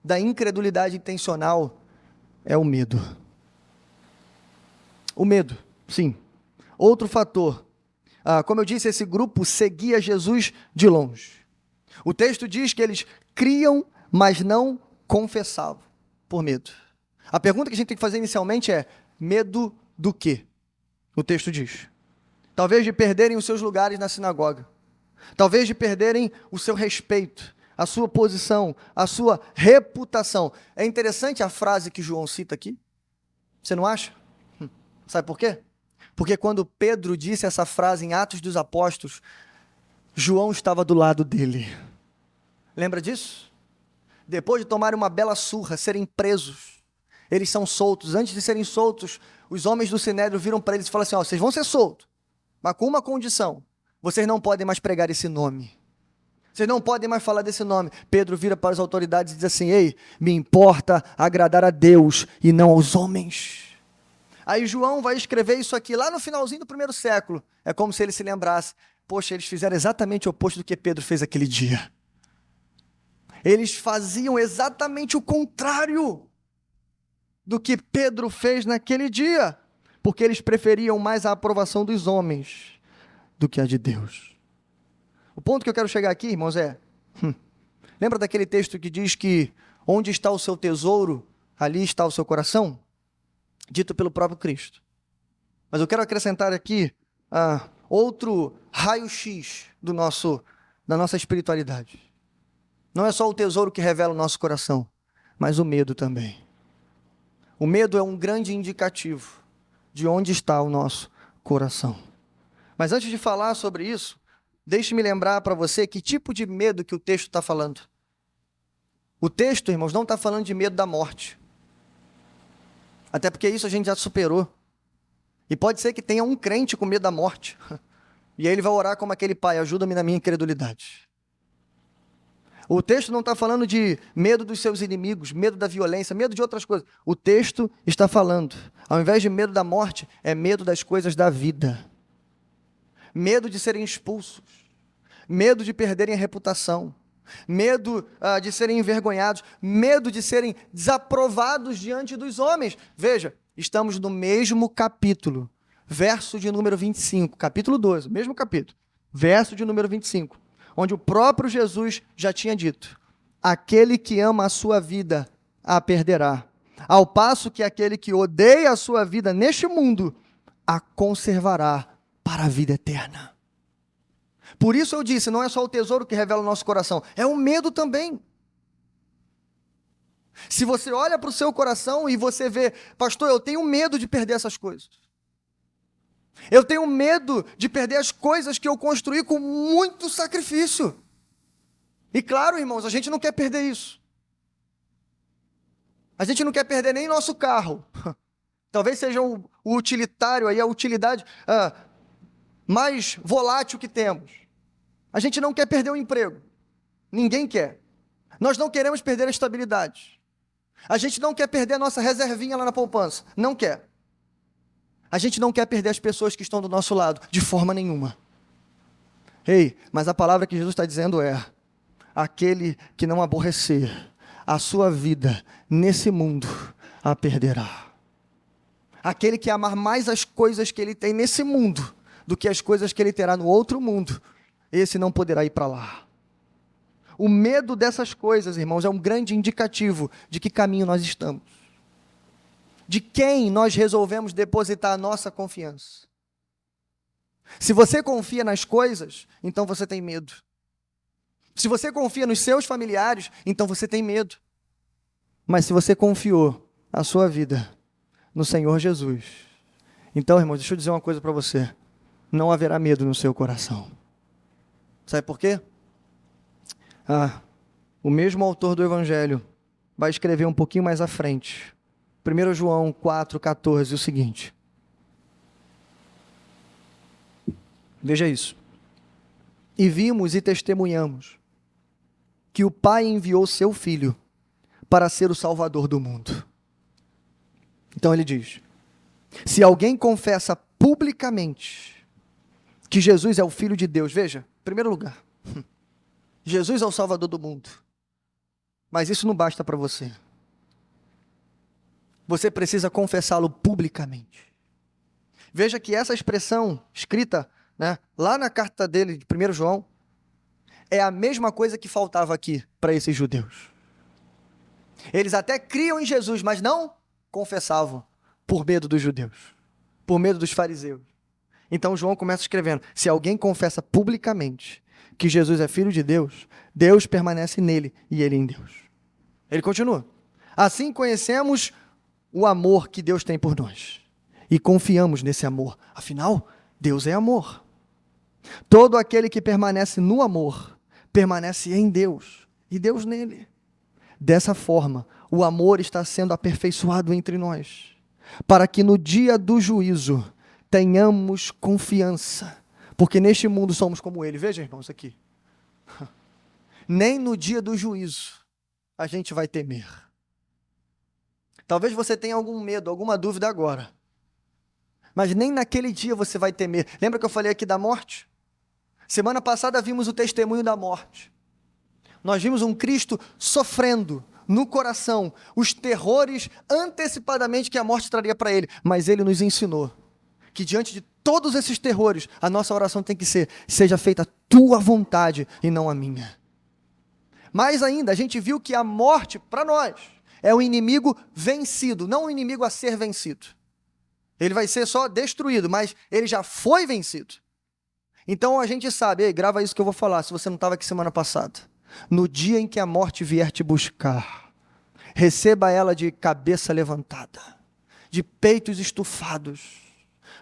da incredulidade intencional é o medo. O medo, sim. Outro fator, como eu disse, esse grupo seguia Jesus de longe. O texto diz que eles criam, mas não confessavam, por medo. A pergunta que a gente tem que fazer inicialmente é: medo do quê? O texto diz. Talvez de perderem os seus lugares na sinagoga. Talvez de perderem o seu respeito, a sua posição, a sua reputação. É interessante a frase que João cita aqui. Você não acha? Sabe por quê? Porque quando Pedro disse essa frase em Atos dos Apóstolos, João estava do lado dele. Lembra disso? Depois de tomarem uma bela surra, serem presos, eles são soltos. Antes de serem soltos, os homens do Sinédrio viram para eles e falaram assim: vocês vão ser soltos, mas com uma condição: vocês não podem mais pregar esse nome. Vocês não podem mais falar desse nome. Pedro vira para as autoridades e diz assim: ei, me importa agradar a Deus e não aos homens. Aí João vai escrever isso aqui lá no finalzinho do primeiro século. É como se ele se lembrasse: poxa, eles fizeram exatamente o oposto do que Pedro fez aquele dia. Eles faziam exatamente o contrário do que Pedro fez naquele dia, porque eles preferiam mais a aprovação dos homens do que a de Deus. O ponto que eu quero chegar aqui, irmãos, lembra daquele texto que diz que onde está o seu tesouro, ali está o seu coração? Dito pelo próprio Cristo. Mas eu quero acrescentar aqui outro raio-x da nossa espiritualidade. Não é só o tesouro que revela o nosso coração, mas o medo também. O medo é um grande indicativo de onde está o nosso coração. Mas antes de falar sobre isso, deixe-me lembrar para você que tipo de medo que o texto está falando. O texto, irmãos, não está falando de medo da morte. Até porque isso a gente já superou. E pode ser que tenha um crente com medo da morte. E aí ele vai orar como aquele pai: ajuda-me na minha incredulidade. O texto não está falando de medo dos seus inimigos, medo da violência, medo de outras coisas. O texto está falando, ao invés de medo da morte, é medo das coisas da vida. Medo de serem expulsos, medo de perderem a reputação, medo de serem envergonhados, medo de serem desaprovados diante dos homens. Veja, estamos no mesmo capítulo, verso de número 25, capítulo 12, mesmo capítulo, verso de número 25, onde o próprio Jesus já tinha dito: aquele que ama a sua vida a perderá, ao passo que aquele que odeia a sua vida neste mundo a conservará para a vida eterna. Por isso eu disse, não é só o tesouro que revela o nosso coração, é o medo também. Se você olha para o seu coração e você vê: pastor, eu tenho medo de perder essas coisas. Eu tenho medo de perder as coisas que eu construí com muito sacrifício. E claro, irmãos, a gente não quer perder isso. A gente não quer perder nem nosso carro. Talvez seja o utilitário, aí a utilidade mais volátil que temos. A gente não quer perder o emprego. Ninguém quer. Nós não queremos perder a estabilidade. A gente não quer perder a nossa reservinha lá na poupança. Não quer. A gente não quer perder as pessoas que estão do nosso lado, de forma nenhuma. Ei, mas a palavra que Jesus está dizendo é: aquele que não aborrecer a sua vida nesse mundo, a perderá. Aquele que amar mais as coisas que ele tem nesse mundo, do que as coisas que ele terá no outro mundo, esse não poderá ir para lá. O medo dessas coisas, irmãos, é um grande indicativo de que caminho nós estamos. De quem nós resolvemos depositar a nossa confiança. Se você confia nas coisas, então você tem medo. Se você confia nos seus familiares, então você tem medo. Mas se você confiou a sua vida no Senhor Jesus, então, irmãos, deixa eu dizer uma coisa para você: não haverá medo no seu coração. Sabe por quê? O mesmo autor do Evangelho vai escrever um pouquinho mais à frente, 1 João 4,14, o seguinte. Veja isso. E vimos e testemunhamos que o Pai enviou seu Filho para ser o Salvador do mundo. Então ele diz: se alguém confessa publicamente que Jesus é o Filho de Deus, veja, em primeiro lugar, Jesus é o Salvador do mundo, mas isso não basta para você. Você precisa confessá-lo publicamente. Veja que essa expressão escrita, né, lá na carta dele, de 1 João, é a mesma coisa que faltava aqui para esses judeus. Eles até criam em Jesus, mas não confessavam por medo dos judeus, por medo dos fariseus. Então João começa escrevendo: se alguém confessa publicamente que Jesus é Filho de Deus, Deus permanece nele e ele em Deus. Ele continua: assim conhecemos o amor que Deus tem por nós e confiamos nesse amor. Afinal, Deus é amor. Todo aquele que permanece no amor, permanece em Deus e Deus nele. Dessa forma, o amor está sendo aperfeiçoado entre nós, para que no dia do juízo tenhamos confiança, porque neste mundo somos como ele. Veja, irmãos, aqui. Nem no dia do juízo a gente vai temer. Talvez você tenha algum medo, alguma dúvida agora, mas nem naquele dia você vai temer. Lembra que eu falei aqui da morte? Semana passada vimos o testemunho da morte. Nós vimos um Cristo sofrendo no coração os terrores antecipadamente que a morte traria para ele, mas ele nos ensinou que diante de todos esses terrores, a nossa oração tem que ser: seja feita a tua vontade e não a minha. Mais ainda, a gente viu que a morte, para nós, é um inimigo vencido, não um inimigo a ser vencido. Ele vai ser só destruído, mas ele já foi vencido. Então a gente sabe, ei, grava isso que eu vou falar, se você não estava aqui semana passada. No dia em que a morte vier te buscar, receba ela de cabeça levantada, de peitos estufados,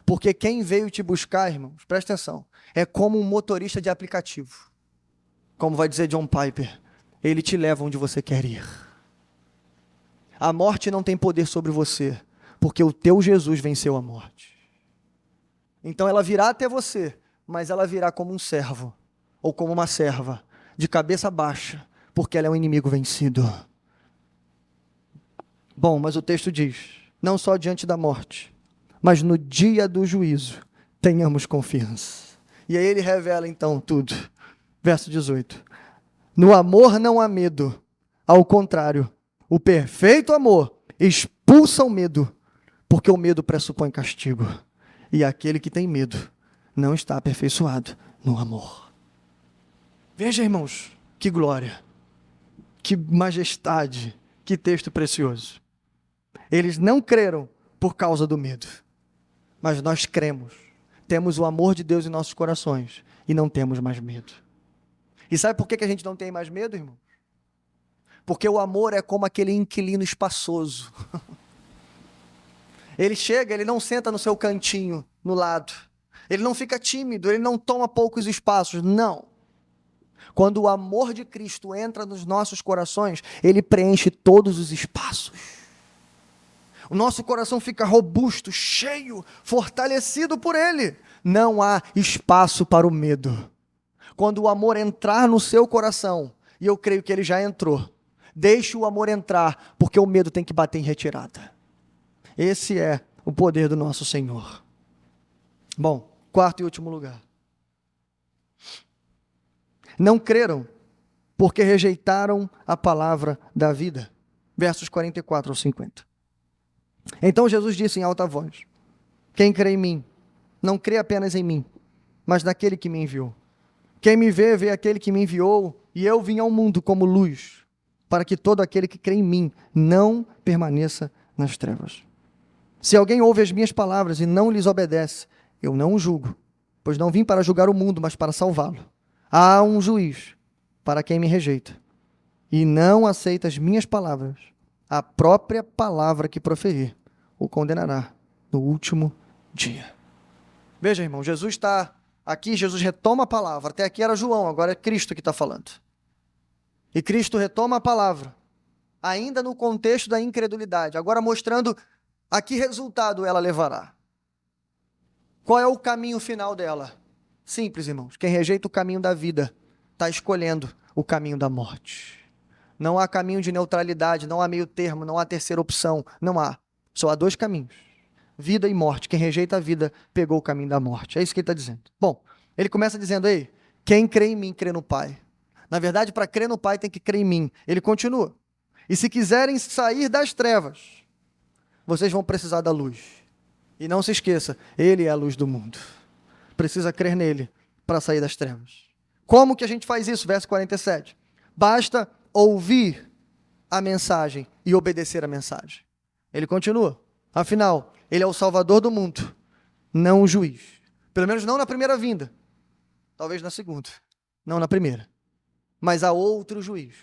porque quem veio te buscar, irmãos, presta atenção, é como um motorista de aplicativo. Como vai dizer John Piper, ele te leva onde você quer ir. A morte não tem poder sobre você, porque o teu Jesus venceu a morte. Então ela virá até você, mas ela virá como um servo, ou como uma serva, de cabeça baixa, porque ela é um inimigo vencido. Bom, mas o texto diz, não só diante da morte, mas no dia do juízo, tenhamos confiança. E aí ele revela então tudo. Verso 18. No amor não há medo, ao contrário, o perfeito amor expulsa o medo, porque o medo pressupõe castigo. E aquele que tem medo não está aperfeiçoado no amor. Veja, irmãos, que glória, que majestade, que texto precioso. Eles não creram por causa do medo, mas nós cremos. Temos o amor de Deus em nossos corações e não temos mais medo. E sabe por que a gente não tem mais medo, irmão? Porque o amor é como aquele inquilino espaçoso. Ele chega, ele não senta no seu cantinho, no lado. Ele não fica tímido, ele não toma poucos espaços, não. Quando o amor de Cristo entra nos nossos corações, ele preenche todos os espaços. O nosso coração fica robusto, cheio, fortalecido por ele. Não há espaço para o medo. Quando o amor entrar no seu coração, e eu creio que ele já entrou, deixe o amor entrar, porque o medo tem que bater em retirada. Esse é o poder do nosso Senhor. Bom, quarto e último lugar. Não creram, porque rejeitaram a palavra da vida. Versos 44 ao 50. Então Jesus disse em alta voz: quem crê em mim, não crê apenas em mim, mas naquele que me enviou. Quem me vê, vê aquele que me enviou, e eu vim ao mundo como luz, para que todo aquele que crê em mim não permaneça nas trevas. Se alguém ouve as minhas palavras e não lhes obedece, eu não o julgo, pois não vim para julgar o mundo, mas para salvá-lo. Há um juiz para quem me rejeita e não aceita as minhas palavras. A própria palavra que proferir o condenará no último dia. Veja, irmão, Jesus está aqui, Jesus retoma a palavra. Até aqui era João, agora é Cristo que está falando. E Cristo retoma a palavra, ainda no contexto da incredulidade, agora mostrando a que resultado ela levará. Qual é o caminho final dela? Simples, irmãos. Quem rejeita o caminho da vida está escolhendo o caminho da morte. Não há caminho de neutralidade, não há meio termo, não há terceira opção, não há. Só há dois caminhos: vida e morte. Quem rejeita a vida pegou o caminho da morte. É isso que ele está dizendo. Bom, ele começa dizendo: ei, quem crê em mim, crê no Pai. Na verdade, para crer no Pai tem que crer em mim. Ele continua: e se quiserem sair das trevas, vocês vão precisar da luz. E não se esqueça, ele é a luz do mundo. Precisa crer nele para sair das trevas. Como que a gente faz isso? Verso 47. Basta ouvir a mensagem e obedecer a mensagem. Ele continua: afinal, ele é o Salvador do mundo, não o juiz. Pelo menos não na primeira vinda. Talvez na segunda. Não na primeira. Mas há outro juiz.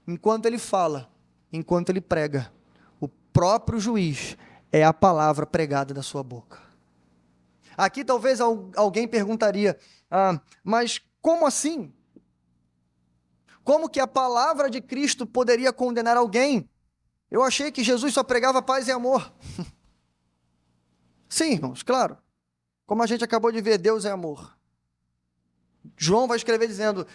Enquanto ele fala, enquanto ele prega, o próprio juiz é a palavra pregada da sua boca. Aqui talvez alguém perguntaria: mas como assim? Como que a palavra de Cristo poderia condenar alguém? Eu achei que Jesus só pregava paz e amor. Sim, irmãos, claro. Como a gente acabou de ver, Deus é amor. João vai escrever dizendo: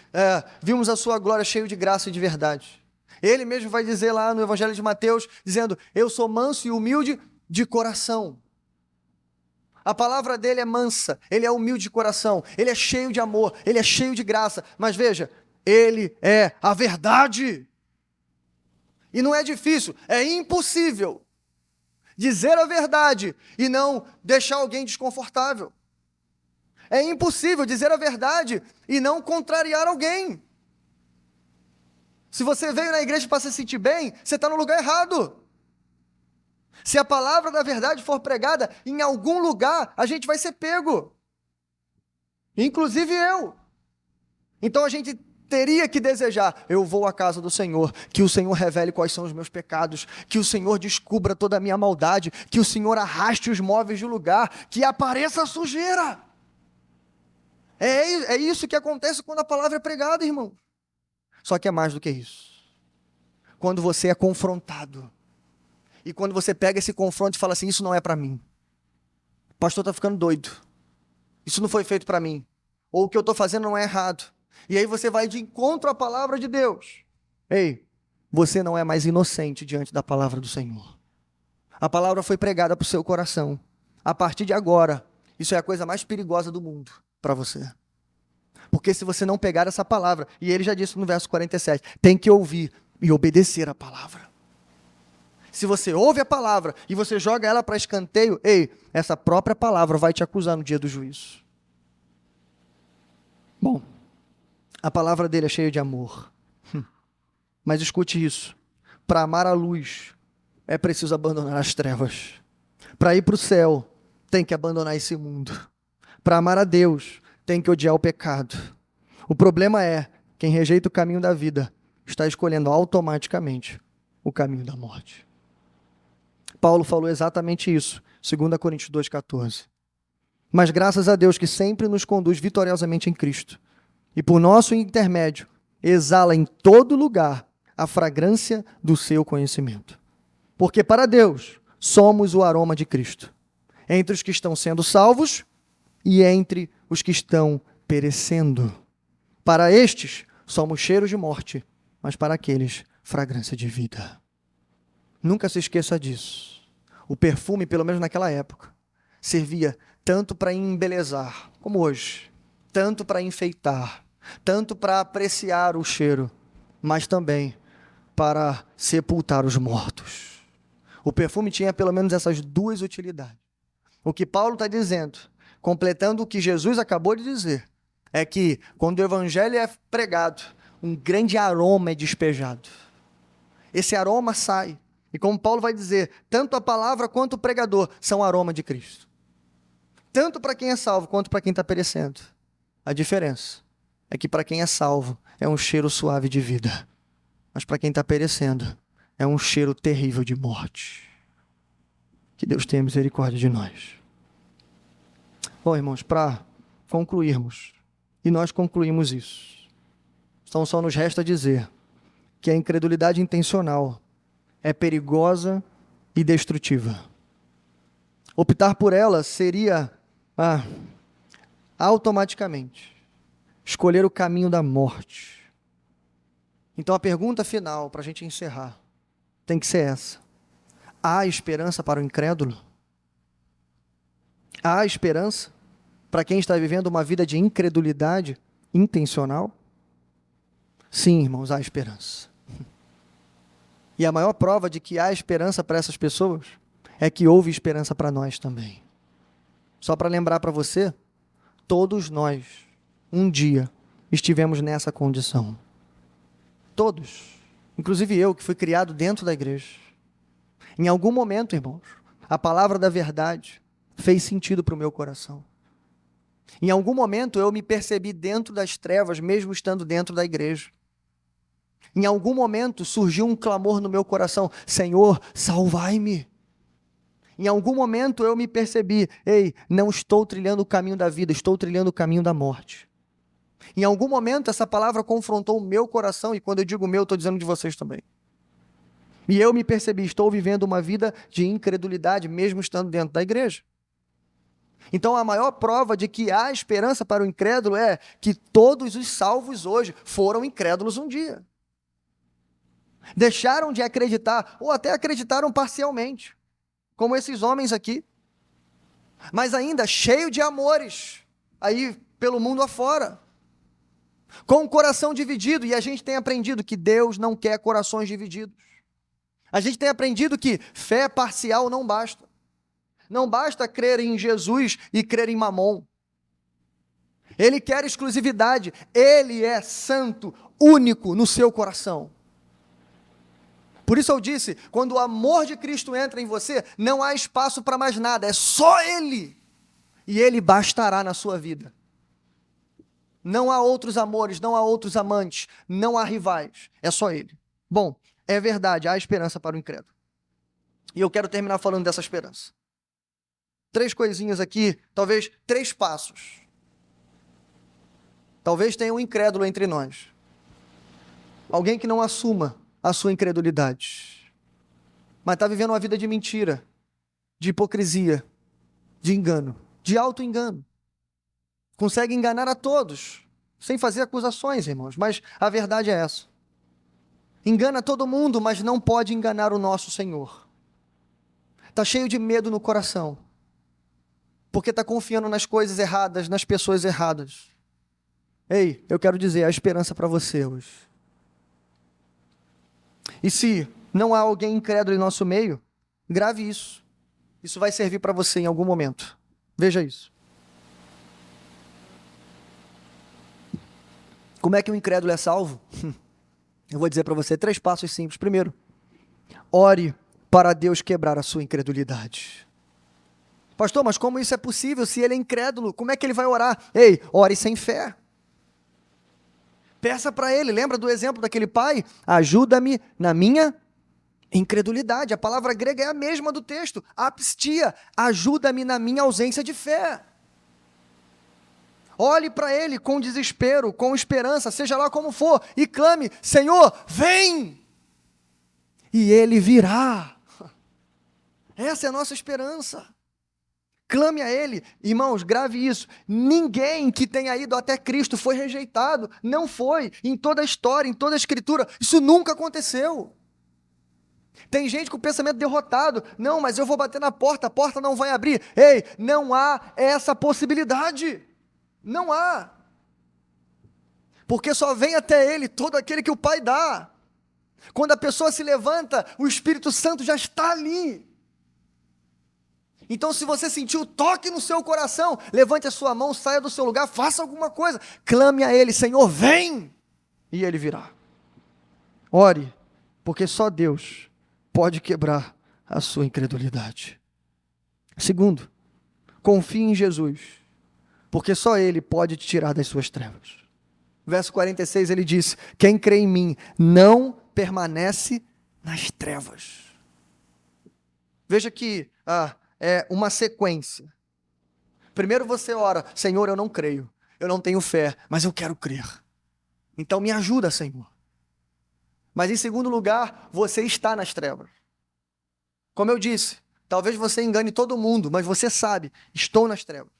vimos a sua glória cheio de graça e de verdade. Ele mesmo vai dizer lá no Evangelho de Mateus, dizendo: eu sou manso e humilde de coração. A palavra dele é mansa, ele é humilde de coração, ele é cheio de amor, ele é cheio de graça. Mas veja, ele é a verdade. E não é difícil, é impossível dizer a verdade e não deixar alguém desconfortável. É impossível dizer a verdade e não contrariar alguém. Se você veio na igreja para se sentir bem, você está no lugar errado. Se a palavra da verdade for pregada em algum lugar, a gente vai ser pego. Inclusive eu. Então a gente teria que desejar: eu vou à casa do Senhor, que o Senhor revele quais são os meus pecados, que o Senhor descubra toda a minha maldade, que o Senhor arraste os móveis do lugar, que apareça a sujeira. É isso que acontece quando a palavra é pregada, irmão. Só que é mais do que isso. Quando você é confrontado, e quando você pega esse confronto e fala assim: isso não é para mim. O pastor está ficando doido. Isso não foi feito para mim. Ou o que eu estou fazendo não é errado. E aí você vai de encontro à palavra de Deus. Ei, você não é mais inocente diante da palavra do Senhor. A palavra foi pregada para o seu coração. A partir de agora, isso é a coisa mais perigosa do mundo para você. Porque se você não pegar essa palavra, e ele já disse no verso 47, tem que ouvir e obedecer a palavra. Se você ouve a palavra e você joga ela para escanteio, ei, essa própria palavra vai te acusar no dia do juízo. Bom, a palavra dele é cheia de amor. Mas escute isso: para amar a luz, é preciso abandonar as trevas. Para ir para o céu, tem que abandonar esse mundo. Para amar a Deus, tem que odiar o pecado. O problema é, quem rejeita o caminho da vida, está escolhendo automaticamente o caminho da morte. Paulo falou exatamente isso, 2 Coríntios 2,14. Mas graças a Deus que sempre nos conduz vitoriosamente em Cristo, e por nosso intermédio, exala em todo lugar a fragrância do seu conhecimento. Porque para Deus, somos o aroma de Cristo, entre os que estão sendo salvos e entre os que estão perecendo. Para estes, somos cheiros de morte, mas para aqueles, fragrância de vida. Nunca se esqueça disso. O perfume, pelo menos naquela época, servia tanto para embelezar, como hoje, tanto para enfeitar, tanto para apreciar o cheiro, mas também para sepultar os mortos. O perfume tinha pelo menos essas duas utilidades. O que Paulo está dizendo, completando o que Jesus acabou de dizer, é que quando o evangelho é pregado, um grande aroma é despejado. Esse aroma sai. E como Paulo vai dizer, tanto a palavra quanto o pregador são aroma de Cristo. Tanto para quem é salvo quanto para quem está perecendo. A diferença é que para quem é salvo é um cheiro suave de vida. Mas para quem está perecendo é um cheiro terrível de morte. Que Deus tenha misericórdia de nós. Bom, irmãos, para concluirmos, e nós concluímos isso, então só nos resta dizer que a incredulidade intencional é perigosa e destrutiva. Optar por ela seria, automaticamente, escolher o caminho da morte. Então a pergunta final, para a gente encerrar, tem que ser essa: Há esperança para o incrédulo? Há esperança para quem está vivendo uma vida de incredulidade intencional? Sim, irmãos, há esperança. E a maior prova de que há esperança para essas pessoas é que houve esperança para nós também. Só para lembrar para você, todos nós, um dia, estivemos nessa condição. Todos. Inclusive eu, que fui criado dentro da igreja. Em algum momento, irmãos, a palavra da verdade fez sentido para o meu coração. Em algum momento eu me percebi dentro das trevas, mesmo estando dentro da igreja. Em algum momento surgiu um clamor no meu coração: Senhor, salvai-me. Em algum momento eu me percebi: ei, não estou trilhando o caminho da vida, estou trilhando o caminho da morte. Em algum momento essa palavra confrontou o meu coração, e quando eu digo meu, estou dizendo de vocês também. E eu me percebi, estou vivendo uma vida de incredulidade, mesmo estando dentro da igreja. Então a maior prova de que há esperança para o incrédulo é que todos os salvos hoje foram incrédulos um dia. Deixaram de acreditar, ou até acreditaram parcialmente, como esses homens aqui, mas ainda cheio de amores, aí pelo mundo afora, com o coração dividido. E a gente tem aprendido que Deus não quer corações divididos. A gente tem aprendido que fé parcial não basta. Não basta crer em Jesus e crer em Mamon. Ele quer exclusividade. Ele é santo, único no seu coração. Por isso eu disse, quando o amor de Cristo entra em você, não há espaço para mais nada, é só Ele. E Ele bastará na sua vida. Não há outros amores, não há outros amantes, não há rivais, é só Ele. Bom, é verdade, há esperança para o incrédulo. E eu quero terminar falando dessa esperança. 3 coisinhas aqui, talvez 3 passos. Talvez tenha um incrédulo entre nós. Alguém que não assuma a sua incredulidade, mas está vivendo uma vida de mentira, de hipocrisia, de engano, de auto-engano. Consegue enganar a todos, sem fazer acusações, irmãos, mas a verdade é essa. Engana todo mundo, mas não pode enganar o nosso Senhor. Está cheio de medo no coração, porque está confiando nas coisas erradas, nas pessoas erradas. Ei, eu quero dizer, há esperança para você hoje. E se não há alguém incrédulo em nosso meio, grave isso. Isso vai servir para você em algum momento. Veja isso. Como é que o incrédulo é salvo? Eu vou dizer para você 3 passos simples. Primeiro, ore para Deus quebrar a sua incredulidade. Pastor, mas como isso é possível se ele é incrédulo? Como é que ele vai orar? Ei, ore sem fé. Peça para ele, lembra do exemplo daquele pai? Ajuda-me na minha incredulidade. A palavra grega é a mesma do texto, apistia, ajuda-me na minha ausência de fé. Olhe para ele com desespero, com esperança, seja lá como for, e clame: Senhor, vem! E ele virá. Essa é a nossa esperança. Clame a Ele. Irmãos, grave isso. Ninguém que tenha ido até Cristo foi rejeitado. Não foi. Em toda a história, em toda a Escritura, isso nunca aconteceu. Tem gente com o pensamento derrotado. Não, mas eu vou bater na porta, a porta não vai abrir. Ei, não há essa possibilidade. Não há. Porque só vem até Ele todo aquele que o Pai dá. Quando a pessoa se levanta, o Espírito Santo já está ali. Então, se você sentir o toque no seu coração, levante a sua mão, saia do seu lugar, faça alguma coisa, clame a Ele: Senhor, vem! E Ele virá. Ore, porque só Deus pode quebrar a sua incredulidade. Segundo, confie em Jesus, porque só Ele pode te tirar das suas trevas. Verso 46, ele diz: quem crê em mim não permanece nas trevas. Veja que é uma sequência. Primeiro você ora: Senhor, eu não creio, eu não tenho fé, mas eu quero crer. Então me ajuda, Senhor. Mas em segundo lugar, você está nas trevas. Como eu disse, talvez você engane todo mundo, mas você sabe, estou nas trevas.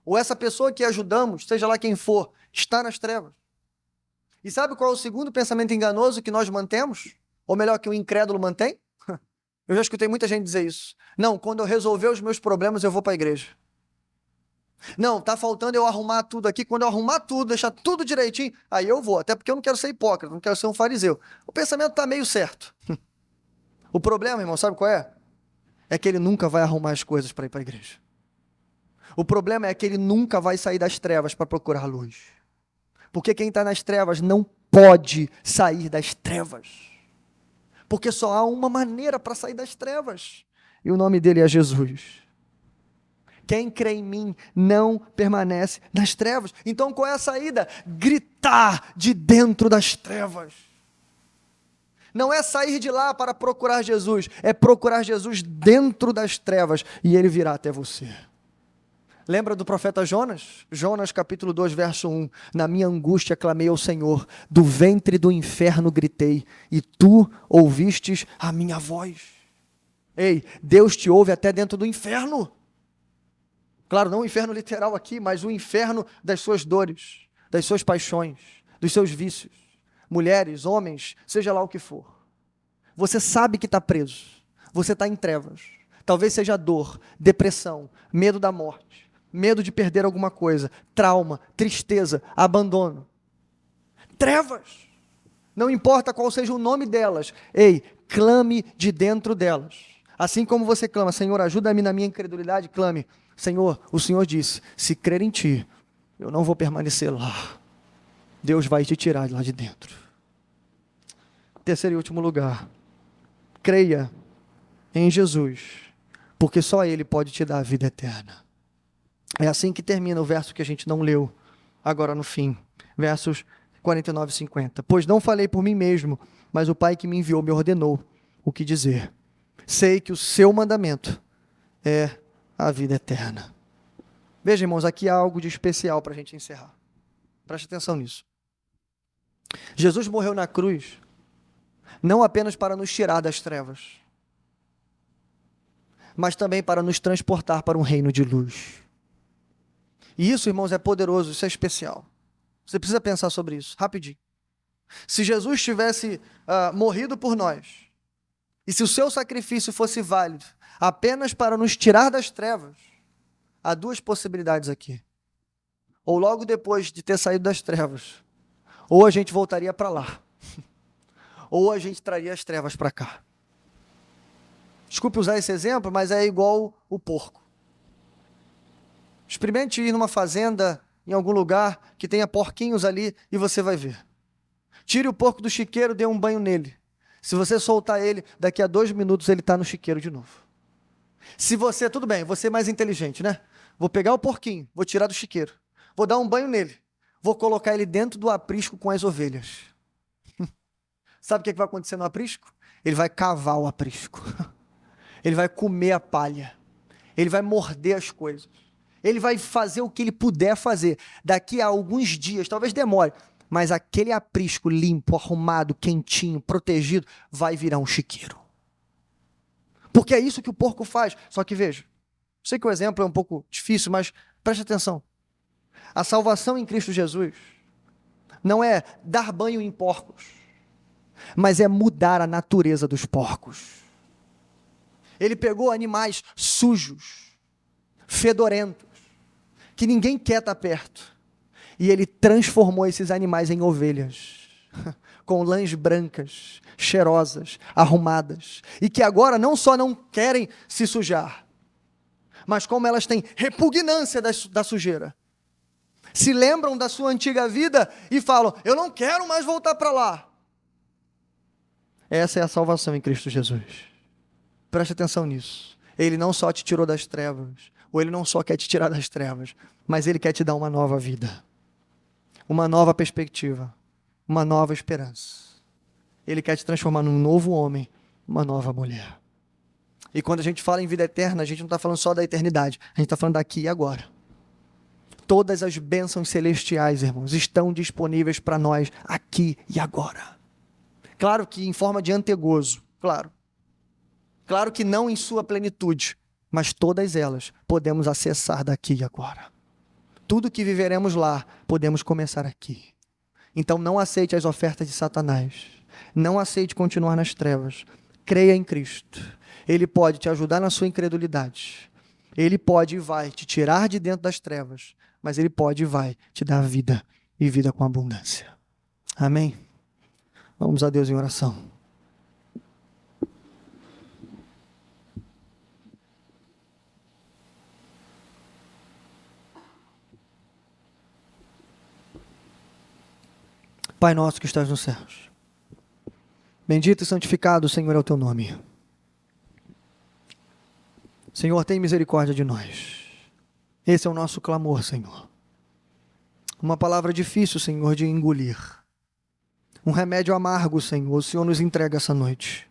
Ou essa pessoa que ajudamos, seja lá quem for, está nas trevas. E sabe qual é o segundo pensamento enganoso que nós mantemos? Ou melhor, que o incrédulo mantém? Eu já escutei muita gente dizer isso. Não, quando eu resolver os meus problemas, eu vou para a igreja. Não, tá faltando eu arrumar tudo aqui. Quando eu arrumar tudo, deixar tudo direitinho, aí eu vou. Até porque eu não quero ser hipócrita, não quero ser um fariseu. O pensamento está meio certo. O problema, irmão, sabe qual é? É que ele nunca vai arrumar as coisas para ir para a igreja. O problema é que ele nunca vai sair das trevas para procurar luz. Porque quem está nas trevas não pode sair das trevas. Porque só há uma maneira para sair das trevas. E o nome dele é Jesus. Quem crê em mim não permanece nas trevas. Então qual é a saída? Gritar de dentro das trevas. Não é sair de lá para procurar Jesus, é procurar Jesus dentro das trevas e ele virá até você. Lembra do profeta Jonas? Jonas capítulo 2, verso 1. Na minha angústia clamei ao Senhor, do ventre do inferno gritei, e tu ouvistes a minha voz. Ei, Deus te ouve até dentro do inferno. Claro, não o inferno literal aqui, mas o inferno das suas dores, das suas paixões, dos seus vícios. Mulheres, homens, seja lá o que for. Você sabe que está preso. Você está em trevas. Talvez seja dor, depressão, medo da morte, medo de perder alguma coisa, trauma, tristeza, abandono. Trevas. Não importa qual seja o nome delas. Ei, clame de dentro delas. Assim como você clama, Senhor, ajuda-me na minha incredulidade, clame. Senhor, o Senhor disse, se crer em Ti, eu não vou permanecer lá. Deus vai te tirar de lá de dentro. Terceiro e último lugar, creia em Jesus, porque só Ele pode te dar a vida eterna. É assim que termina o verso que a gente não leu, agora no fim, versos 49 e 50. Pois não falei por mim mesmo, mas o Pai que me enviou me ordenou o que dizer. Sei que o seu mandamento é a vida eterna. Veja, irmãos, aqui há algo de especial para a gente encerrar. Preste atenção nisso. Jesus morreu na cruz, não apenas para nos tirar das trevas, mas também para nos transportar para um reino de luz. E isso, irmãos, é poderoso, isso é especial. Você precisa pensar sobre isso, rapidinho. Se Jesus tivesse morrido por nós, e se o seu sacrifício fosse válido apenas para nos tirar das trevas, há duas possibilidades aqui. Ou logo depois de ter saído das trevas, ou a gente voltaria para lá, ou a gente traria as trevas para cá. Desculpe usar esse exemplo, mas é igual o porco. Experimente ir numa fazenda, em algum lugar, que tenha porquinhos ali, e você vai ver. Tire o porco do chiqueiro, dê um banho nele. Se você soltar ele, daqui a 2 minutos ele está no chiqueiro de novo. Se você, tudo bem, você é mais inteligente, né? Vou pegar o porquinho, vou tirar do chiqueiro, vou dar um banho nele, vou colocar ele dentro do aprisco com as ovelhas. Sabe o que vai acontecer no aprisco? Ele vai cavar o aprisco. Ele vai comer a palha. Ele vai morder as coisas. Ele vai fazer o que ele puder fazer. Daqui a alguns dias, talvez demore, mas aquele aprisco limpo, arrumado, quentinho, protegido, vai virar um chiqueiro. Porque é isso que o porco faz. Só que veja, sei que o exemplo é um pouco difícil, mas preste atenção. A salvação em Cristo Jesus não é dar banho em porcos, mas é mudar a natureza dos porcos. Ele pegou animais sujos, fedorentos, que ninguém quer estar perto, e ele transformou esses animais em ovelhas, com lãs brancas, cheirosas, arrumadas, e que agora não só não querem se sujar, mas como elas têm repugnância da sujeira, se lembram da sua antiga vida e falam, eu não quero mais voltar para lá. Essa é a salvação em Cristo Jesus. Preste atenção nisso. Ele não só te tirou das trevas, ou ele não só quer te tirar das trevas, mas ele quer te dar uma nova vida, uma nova perspectiva, uma nova esperança. Ele quer te transformar num novo homem, uma nova mulher. E quando a gente fala em vida eterna, a gente não está falando só da eternidade, a gente está falando daqui e agora. Todas as bênçãos celestiais, irmãos, estão disponíveis para nós aqui e agora. Claro que em forma de antegozo, claro. Claro que não em sua plenitude, mas todas elas podemos acessar daqui e agora. Tudo que viveremos lá, podemos começar aqui. Então não aceite as ofertas de Satanás. Não aceite continuar nas trevas. Creia em Cristo. Ele pode te ajudar na sua incredulidade. Ele pode e vai te tirar de dentro das trevas, mas Ele pode e vai te dar vida e vida com abundância. Amém? Vamos a Deus em oração. Pai nosso que estás nos céus, bendito e santificado, Senhor, é o teu nome. Senhor, tem misericórdia de nós. Esse é o nosso clamor, Senhor. Uma palavra difícil, Senhor, de engolir. Um remédio amargo, Senhor, o Senhor nos entrega essa noite.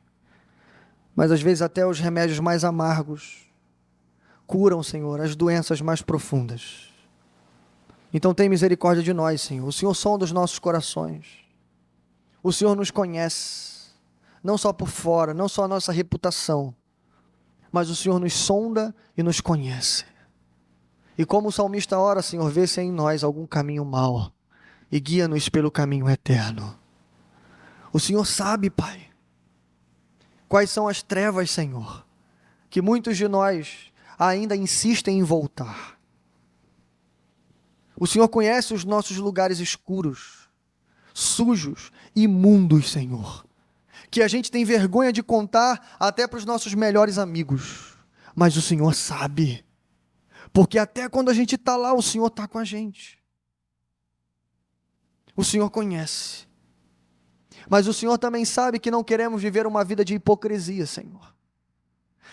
Mas às vezes até os remédios mais amargos curam, Senhor, as doenças mais profundas. Então tem misericórdia de nós, Senhor. O Senhor sonda os nossos corações. O Senhor nos conhece, não só por fora, não só a nossa reputação, mas o Senhor nos sonda e nos conhece. E como o salmista ora, Senhor, vê se há em nós algum caminho mau e guia-nos pelo caminho eterno. O Senhor sabe, Pai, quais são as trevas, Senhor, que muitos de nós ainda insistem em voltar. O Senhor conhece os nossos lugares escuros, sujos, imundos, Senhor, que a gente tem vergonha de contar até para os nossos melhores amigos. Mas o Senhor sabe, porque até quando a gente está lá, o Senhor está com a gente. O Senhor conhece. Mas o Senhor também sabe que não queremos viver uma vida de hipocrisia, Senhor.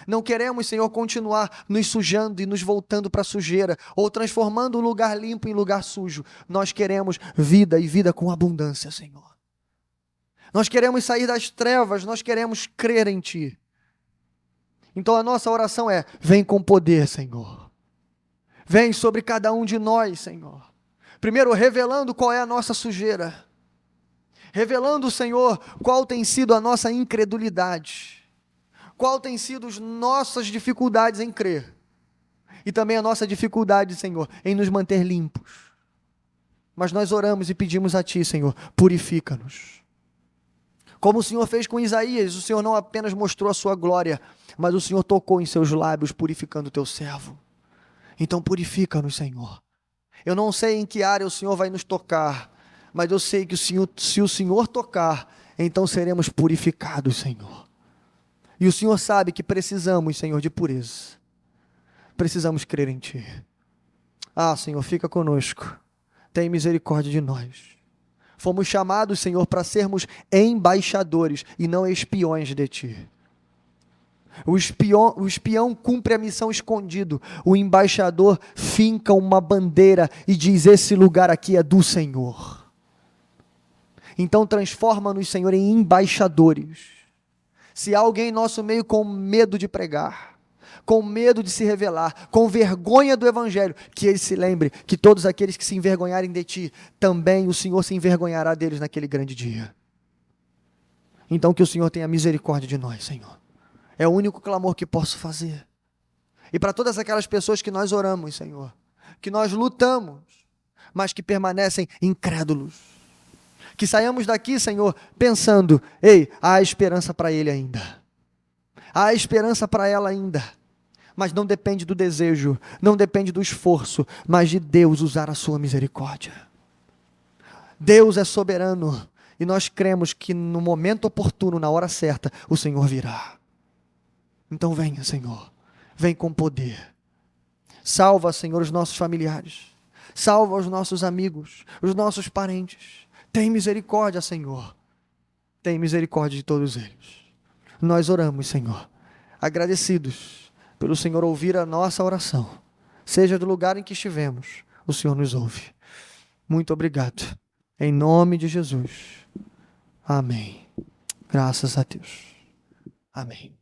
Não queremos, Senhor, continuar nos sujando e nos voltando para a sujeira, ou transformando um lugar limpo em lugar sujo. Nós queremos vida e vida com abundância, Senhor. Nós queremos sair das trevas, nós queremos crer em Ti. Então a nossa oração é: vem com poder, Senhor. Vem sobre cada um de nós, Senhor. Primeiro, revelando qual é a nossa sujeira. Revelando, Senhor, qual tem sido a nossa incredulidade. Qual tem sido as nossas dificuldades em crer. E também a nossa dificuldade, Senhor, em nos manter limpos. Mas nós oramos e pedimos a Ti, Senhor, purifica-nos. Como o Senhor fez com Isaías, o Senhor não apenas mostrou a sua glória, mas o Senhor tocou em seus lábios, purificando o teu servo. Então purifica-nos, Senhor. Eu não sei em que área o Senhor vai nos tocar, mas eu sei que se o Senhor tocar, então seremos purificados, Senhor. E o Senhor sabe que precisamos, Senhor, de pureza. Precisamos crer em Ti. Senhor, fica conosco. Tem misericórdia de nós. Fomos chamados, Senhor, para sermos embaixadores e não espiões de Ti. O espião cumpre a missão escondido. O embaixador finca uma bandeira e diz: esse lugar aqui é do Senhor. Então transforma-nos, Senhor, em embaixadores. Se há alguém em nosso meio com medo de pregar, com medo de se revelar, com vergonha do Evangelho, que ele se lembre que todos aqueles que se envergonharem de Ti, também o Senhor se envergonhará deles naquele grande dia. Então que o Senhor tenha misericórdia de nós, Senhor. É o único clamor que posso fazer. E para todas aquelas pessoas que nós oramos, Senhor, que nós lutamos, mas que permanecem incrédulos, que saiamos daqui, Senhor, pensando: ei, há esperança para ele ainda. Há esperança para ela ainda. Mas não depende do desejo, não depende do esforço, mas de Deus usar a sua misericórdia. Deus é soberano e nós cremos que no momento oportuno, na hora certa, o Senhor virá. Então venha, Senhor, vem com poder. Salva, Senhor, os nossos familiares. Salva os nossos amigos, os nossos parentes. Tem misericórdia, Senhor. Tem misericórdia de todos eles. Nós oramos, Senhor, agradecidos pelo Senhor ouvir a nossa oração. Seja do lugar em que estivemos, o Senhor nos ouve. Muito obrigado. Em nome de Jesus. Amém. Graças a Deus. Amém.